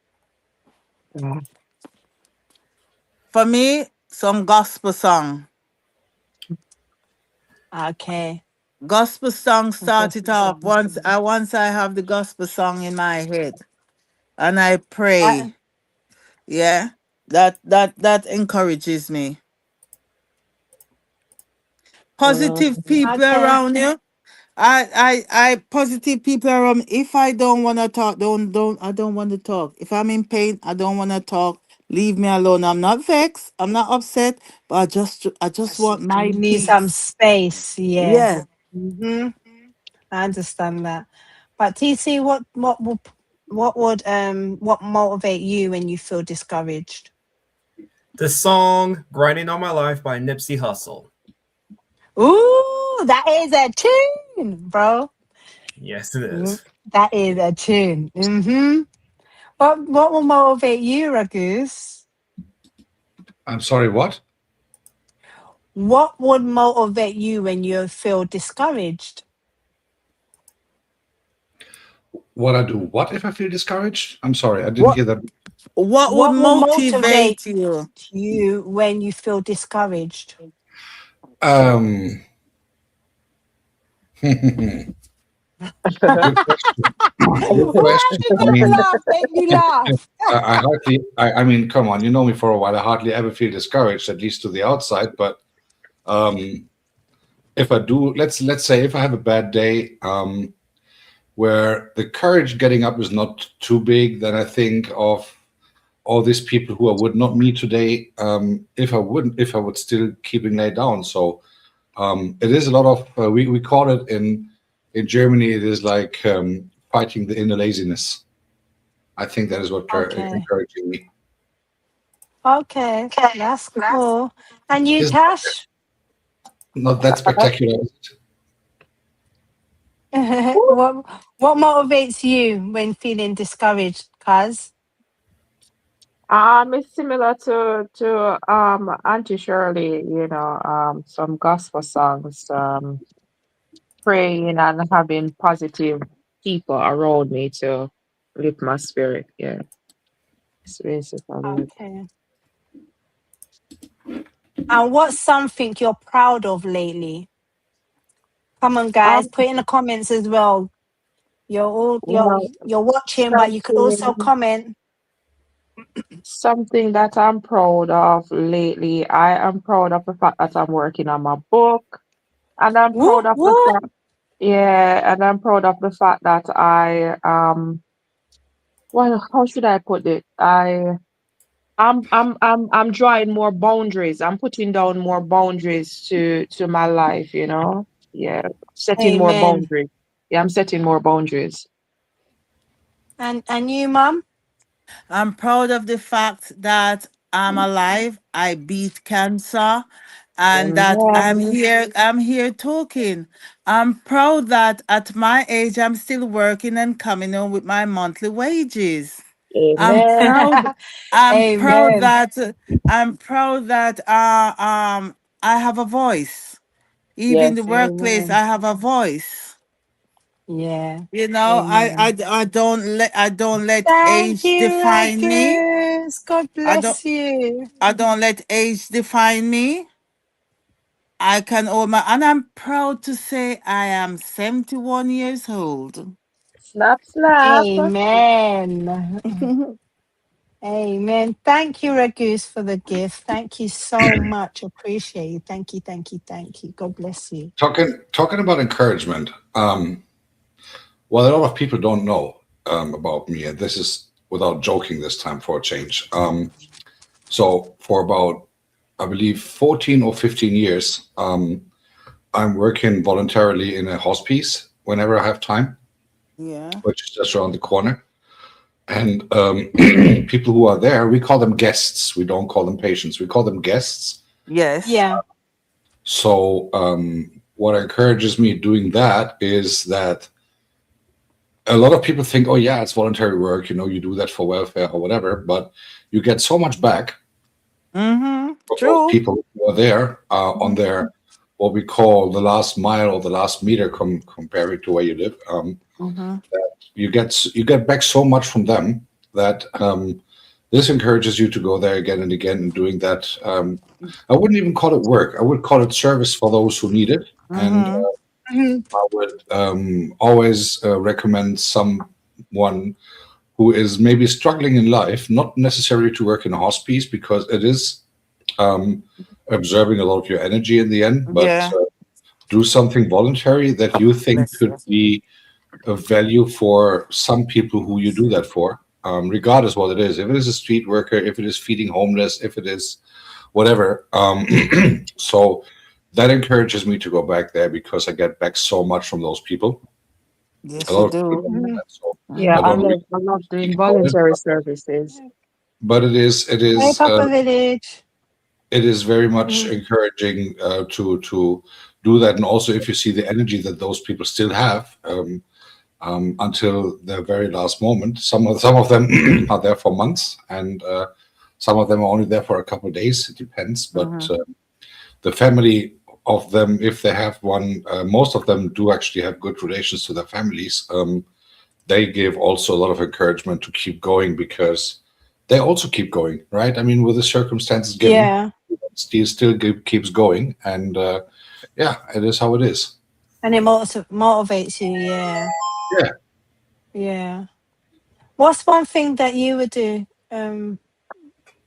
Mm. For me, some gospel song. Okay. Gospel song start it Gospel off. songs. Once I have the gospel song in my head and I pray. Yeah. That encourages me. Positive people Okay. around you. I positive people around me. If I don't want to talk, I don't want to talk. If I'm in pain, I don't want to talk. Leave me alone. I'm not vexed. I'm not upset, but I just want my You need some peace. space, yeah. Yeah. Hmm. I understand that. But TC, what motivate you when you feel discouraged? The song "Grinding on My Life" by Nipsey Hussle. Ooh, that is a tune, bro. Yes, it is. That is a tune. Mm-hmm. What will motivate you, Ragus? I'm sorry, what? What would motivate you when you feel discouraged? What I do? What if I feel discouraged? I'm sorry, I didn't What hear that. what would What will motivate motivate you? you when you feel discouraged? Um, good question. Good Why question. you gotta laugh? Make me laugh. I mean, come on, you know me for a while. I hardly ever feel discouraged, at least to the outside. But if I do, let's say if I have a bad day, where the courage getting up is not too big, then I think of all these people who I would not meet today if I would still keeping laid down. So it is a lot of we call it in Germany. It is like fighting the inner laziness. I think that is what Okay. encouraging me. Okay. That's cool. And you, Is Tash? not that spectacular. what motivates you when feeling discouraged, Kaz? It's similar to Auntie Shirley, some gospel songs, praying and having positive people around me to lift my spirit. Yeah, it's basically it. Okay. And what's something you're proud of lately? Come on, guys, Um, put in the comments as well. well, You're watching, but you could also something comment. something that I'm proud of lately. I am proud of the fact that I'm working on my book, and I'm proud Whoop of the whoop. fact, yeah, and I'm proud of the fact that well, how should I put it? I'm drawing more boundaries. I'm putting down more boundaries to my life, Yeah, setting more Amen. boundaries. Yeah, I'm setting more boundaries. And you, Mum? I'm proud of the fact that I'm alive. I beat cancer. and that Amen. I'm here talking. I'm proud that at my age I'm still working and coming home with my monthly wages. I'm Amen. proud. I'm proud Amen. that I have a voice. Even in the Yes, workplace, amen. I have a voice. Yeah. You know, Amen. I don't let Thank age you, define me. Ruckus. God I don't bless you. I don't let age define me. I can own my, and I'm proud to say I am 71 years old. Snap, snap. Amen. Amen. Thank you, Ruckus, for the gift. Thank you so much. Appreciate you. Thank you. Thank you. Thank you. God bless you. Talking about encouragement. Well, a lot of people don't know about me, and this is without joking this time for a change. So for about, I believe, 14 or 15 years, I'm working voluntarily in a hospice whenever I have time, Yeah. which is just around the corner. And people who are there, we call them guests. We don't call them patients. We call them guests. Yes. Yeah. So what encourages me doing that is that a lot of people think, oh yeah, it's voluntary work, you do that for welfare or whatever, but you get so much back Mm-hmm. from those True. people who are there on their what we call the last mile or the last meter compared to where you live. Mm-hmm. You get back so much from them that this encourages you to go there again and again and doing that. I wouldn't even call it work. I would call it service for those who need it. And Mm-hmm. Mhm. I would always recommend someone who is maybe struggling in life, not necessarily to work in a hospice because it is absorbing a lot of your energy in the end, but Yeah. do something voluntary that you think Bless could you. be of value for some people who you do that for, regardless what it is. If it is a street worker, if it is feeding homeless, if it is whatever. So that encourages me to go back there because I get back so much from those people. A Yes, you lot of people do. don't know Mhm. that, so Yeah, I Mm-hmm. don't really I love doing speak about it. voluntary services. But it Hey, is Papa Village. it is very much Mhm. encouraging to do that, and also if you see the energy that those people still have until their very last moment. Some of them are there for months, and some of them are only there for a couple of days. It depends, but Mm-hmm. the family of them, if they have one, most of them do actually have good relations to their families. They give also a lot of encouragement to keep going because they also keep going, right? I mean, with the circumstances given, Yeah. still keeps going, and yeah, it is how it is. And it motivates you. Yeah. Yeah. Yeah. What's one thing that you would do?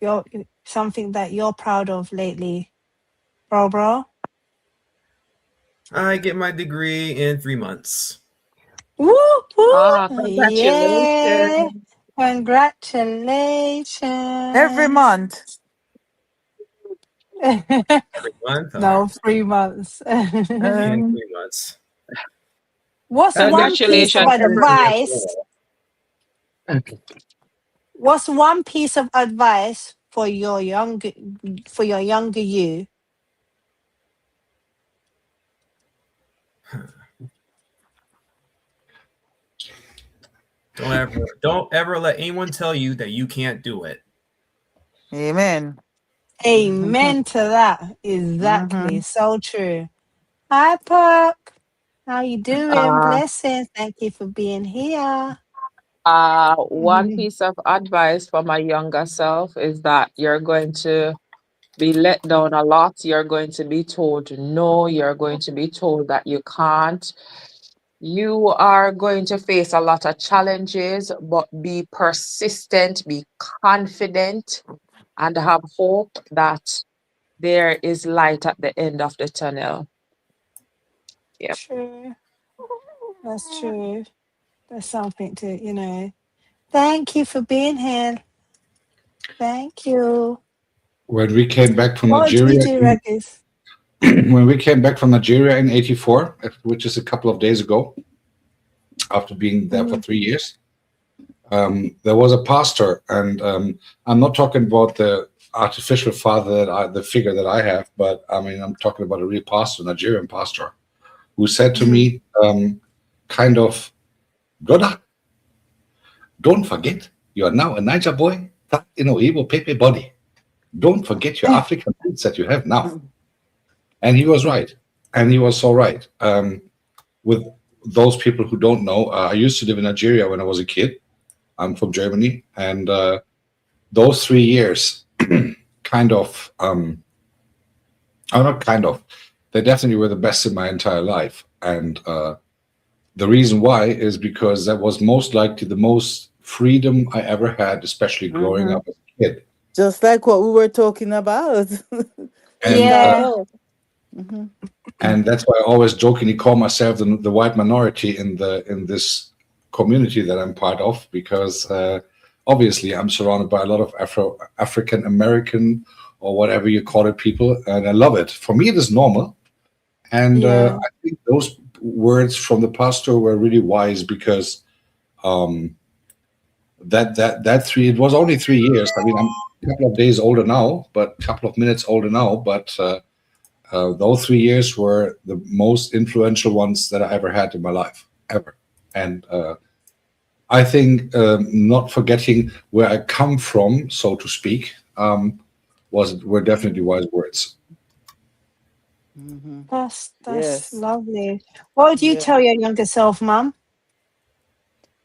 You're something that you're proud of lately, bro. I get my degree in 3 months. Woo Ah, woo! Yeah. congratulations. Every Congratulations. month. Every month, No, 3 months. in Um, 3 months. What's one piece of Congratulations. advice? What's one piece of advice for your younger you? Don't ever let anyone tell you that you can't do it. amen. Amen to that. Mm-hmm. Exactly. So true. Hi, Puck. How you doing? Uh, Blessings. Thank you for being here. one piece of advice for my younger self is that you're going to be let down a lot. You're going to be told no. You're going to be told that you can't. You are going to face a lot of challenges, but be persistent, be confident, and have hope that there is light at the end of the tunnel. Yep. True. That's true. That's something to. Thank you for being here. Thank you. When we came back from What do you Nigeria, do, Ruckus? when we came back from Nigeria in '84, which is a couple of days ago, after being there for 3 years, there was a pastor, and I'm not talking about the artificial father the figure that I have, but I mean, I'm talking about a real pastor, Nigerian pastor, who said to me, kind of, brother, don't forget, you are now a Niger boy, that in Igbo Pepe body. Don't forget your African roots that you have now. And he was right. And he was so right. With those people who don't know, I used to live in Nigeria when I was a kid. I'm from Germany. And those 3 years kind of, not kind of, they definitely were the best in my entire life. And the reason why is because that was most likely the most freedom I ever had, especially growing up as a kid. Just like what we were talking about. And, Yeah. and that's why I always jokingly call myself the white minority in this community that I'm part of, because obviously I'm surrounded by a lot of African American or whatever you call it people, and I love it. For me, it is normal. And Yeah. I think those words from the pastor were really wise, because it was only 3 years. I mean, I'm a couple of days older now, but a couple of minutes older now, but those 3 years were the most influential ones that I ever had in my life, ever. And I think not forgetting where I come from, so to speak, were definitely wise words. That's Yes. lovely. What would you Yeah. tell your younger self, Mum?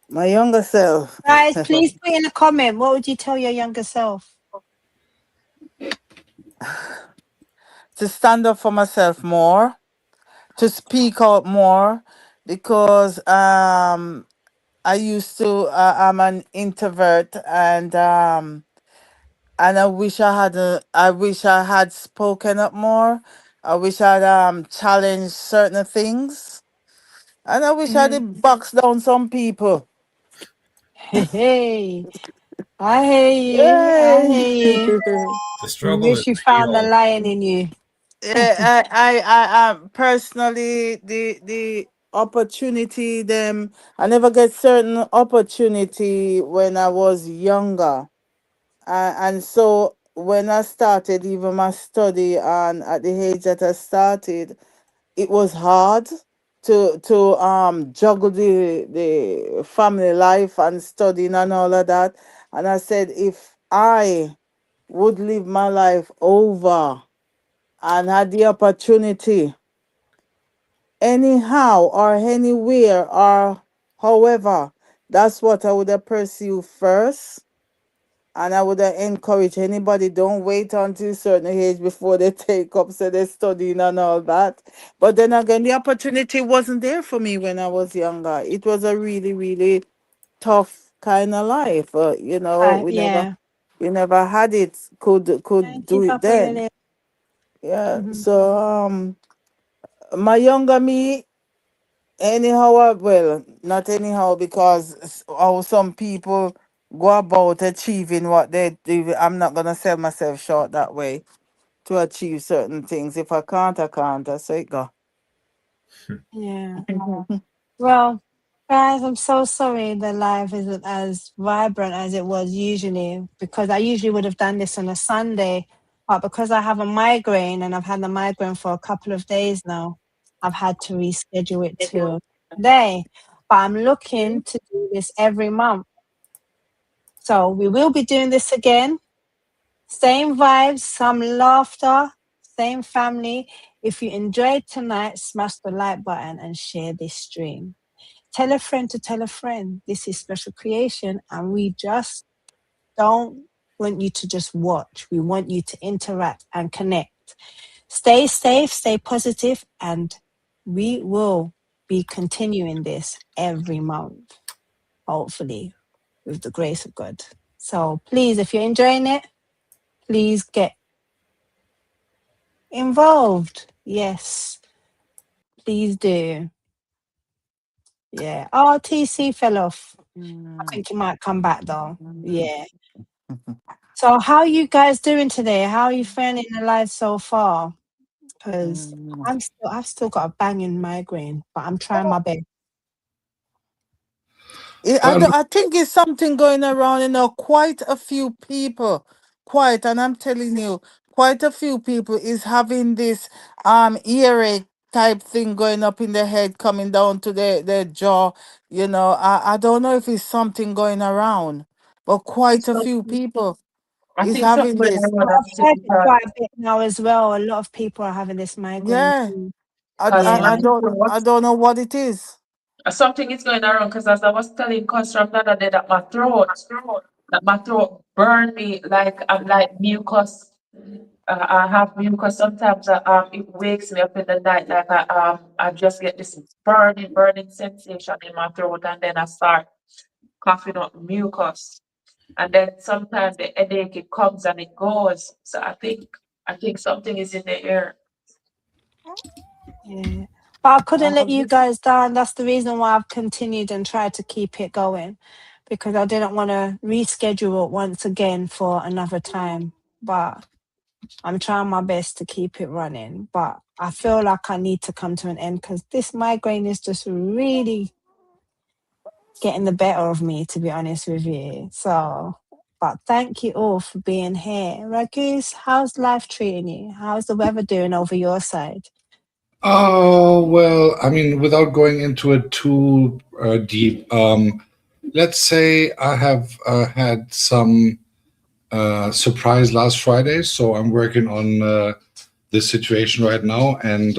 My younger self. Guys, please put in a comment. What would you tell your younger self? To stand up for myself more, to speak out more, because I used to I'm an introvert, and I wish I had spoken up more. I wish I'd challenged certain things, and I wish I'd box down some people. Hey, I hear you. I Yay! hear you. The struggle is Wish you found the real. lion in you. Yeah, I personally, the opportunity them, I never get certain opportunity when I was younger, and so when I started even my study, and at the age that I started, it was hard to juggle the family life and studying and all of that. And I said, if I would live my life over and had the opportunity anyhow or anywhere or however, that's what I would have pursued first. And I would have encouraged anybody, don't wait until a certain age before they take up, so they're studying and all that. But then again, the opportunity wasn't there for me when I was younger. It was a really, really tough kind of life. Yeah. We never had it, could Thank you, do it Papa then. Lily. Yeah. Mhm. So my younger me, anyhow, well, not anyhow, because how some people go about achieving what they do. I'm not gonna sell myself short that way to achieve certain things. If I can't, I can't. That's how it go. Yeah. Well, guys, I'm so sorry the live isn't as vibrant as it was usually, because I usually would have done this on a Sunday, but because I have a migraine and I've had the migraine for a couple of days now, I've had to reschedule it to today. But I'm looking to do this every month. So we will be doing this again. Same vibes, some laughter, same family. If you enjoyed tonight, smash the like button and share this stream. Tell a friend to tell a friend. This is Special Creation, and we just don't want you to just watch. We want you to interact and connect. Stay safe, stay positive, and we will be continuing this every month, hopefully, with the grace of God. So please, if you're enjoying it, please get involved. Yes, please do. Yeah. Oh, TC fell off. I think he might come back though. Yeah. So how are you guys doing today? How are you feeling alive so far? Because I've still got a banging migraine, but I'm trying my best. I think it's something going around. Quite a few people quiet, and I'm telling you, quite a few people is having this earache type thing going up in the head, coming down to their jaw. I don't know if it's something going around, but quite a So few people I is think something having going this. on I've at the heard same it time. quite a bit now as well. A lot of people are having this migraine Yeah, too. I, Because I, Yeah. I don't I don't know what it is. something is going around. Because as I was telling Custom the other day that my throat burn me like I'm like mucus. I have mucus. Sometimes it wakes me up in the night like I just get this burning sensation in my throat, and then I start coughing up mucus. And then sometimes the headache it comes and it goes. So I think something is in the air. Yeah. But I couldn't let you Um, guys down. That's the reason why I've continued and tried to keep it going, because I didn't want to reschedule it once again for another time. But I'm trying my best to keep it running. But I feel like I need to come to an end because this migraine is just really getting the better of me, to be honest with you. So, but thank you all for being here. Ragus, how's life treating you? How's the weather doing over your side? Oh, well, I mean, without going into it too deep, let's say I have had some surprise last Friday, so I'm working on this situation right now, and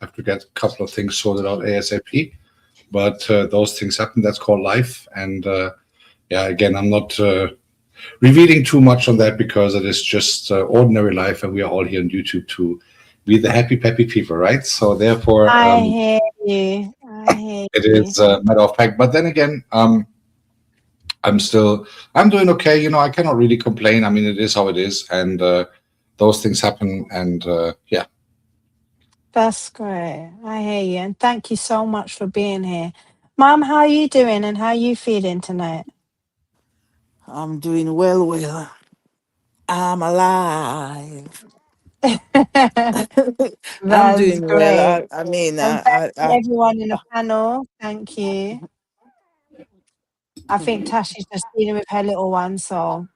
have to get a couple of things sorted out ASAP. But those things happen. That's called life, and yeah, again, I'm not revealing too much on that because it is just ordinary life, and we are all here on YouTube to be the happy, peppy people, right? So therefore, I hear you. I hear it you. is a matter of fact. But then again, I'm doing okay. I cannot really complain. I mean, it is how it is, and those things happen, and yeah. That's great. I hear you. And thank you so much for being here. Mom, how are you doing and how are you feeling tonight? I'm doing well, well. I'm alive. I'm That's doing well. great. I mean, And thank you everyone in the panel. Thank you. I think Tashi's just dealing with her little one, so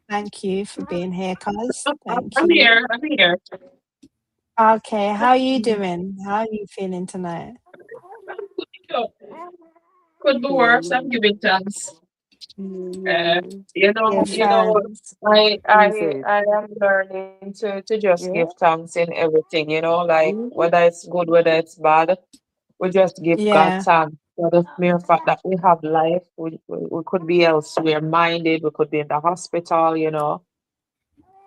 thank you for being here, cuz. Thank I'm you. here. I'm here. Okay, how are you doing? How are you feeling tonight? Could be worse. I'm giving thanks. Uh, Yeah, thanks. I am learning to just give Yeah. thanks in everything, like whether it's good, whether it's bad, we just give God Yeah, thanks for the mere fact that we have life. We could be elsewhere minded, we could be in the hospital.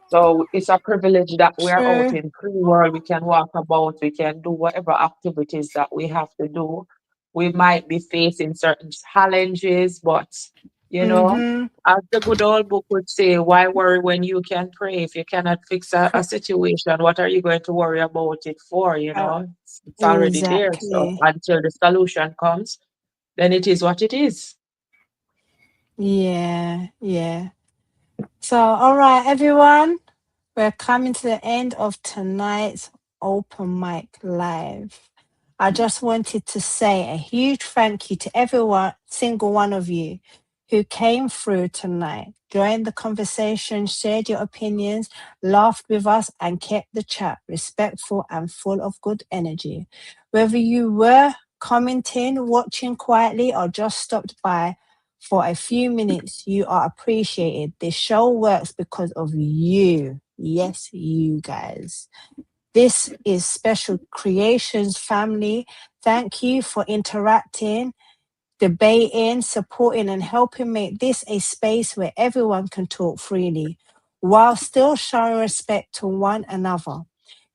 So it's a privilege that we are out true. in free world. We can walk about, we can do whatever activities that we have to do. We might be facing certain challenges, but you know, Mm-hmm. as the good old book would say, why worry when you can pray? If you cannot fix a situation, what are you going to worry about it for? It's already there. So Exactly. until the solution comes, then it is what it is. Yeah, yeah. So, all right, everyone, we're coming to the end of tonight's open mic live. I just wanted to say a huge thank you to everyone, single one of you who came through tonight, joined the conversation, shared your opinions, laughed with us, and kept the chat respectful and full of good energy. Whether you were commenting, watching quietly, or just stopped by for a few minutes, you are appreciated. This show works because of you. Yes, you guys. This is Special Creations family. Thank you for interacting, debating, supporting, and helping make this a space where everyone can talk freely while still showing respect to one another.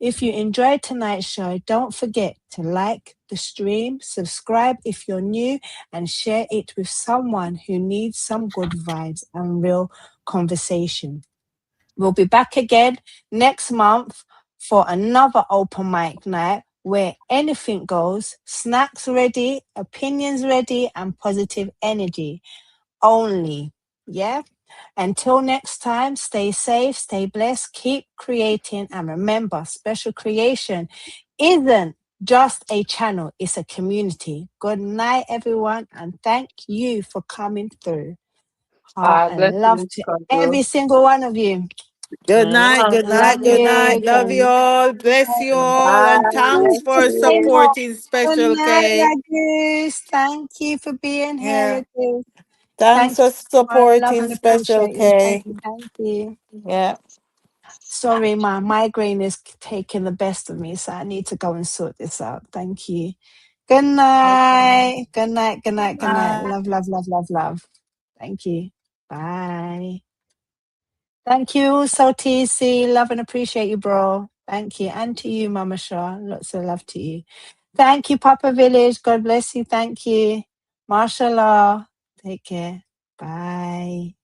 If you enjoyed tonight's show, don't forget to like the stream, subscribe if you're new, and share it with someone who needs some good vibes and real conversation. We'll be back again next month for another open mic night where anything goes, snacks ready, opinions ready, and positive energy only. Yeah? Until next time, stay safe, stay blessed, keep creating, and remember, Special Creation isn't just a channel, it's a community. Good night, everyone, and thank you for coming through. Heart and love Blessings, to Control. every single one of you. Good night, good Love night, good night. you. Love you all. Bless you all. And thanks for supporting Good Special night, K. Agus. Thank you for being Yeah. here, Agus. Thanks Thank you. for I love supporting and Special appreciate you. Thank K. you. Thank you. Yeah. Sorry, my migraine is taking the best of me, so I need to go and sort this out. Thank you. Good night. Good night. Good night. Good night. Love, love, love, love, love. Thank you. Bye. Thank you, so TC. Love and appreciate you, bro. Thank you. And to you, Mama Shaw. Lots of love to you. Thank you, Papa Village. God bless you. Thank you. Mashallah. Take care. Bye.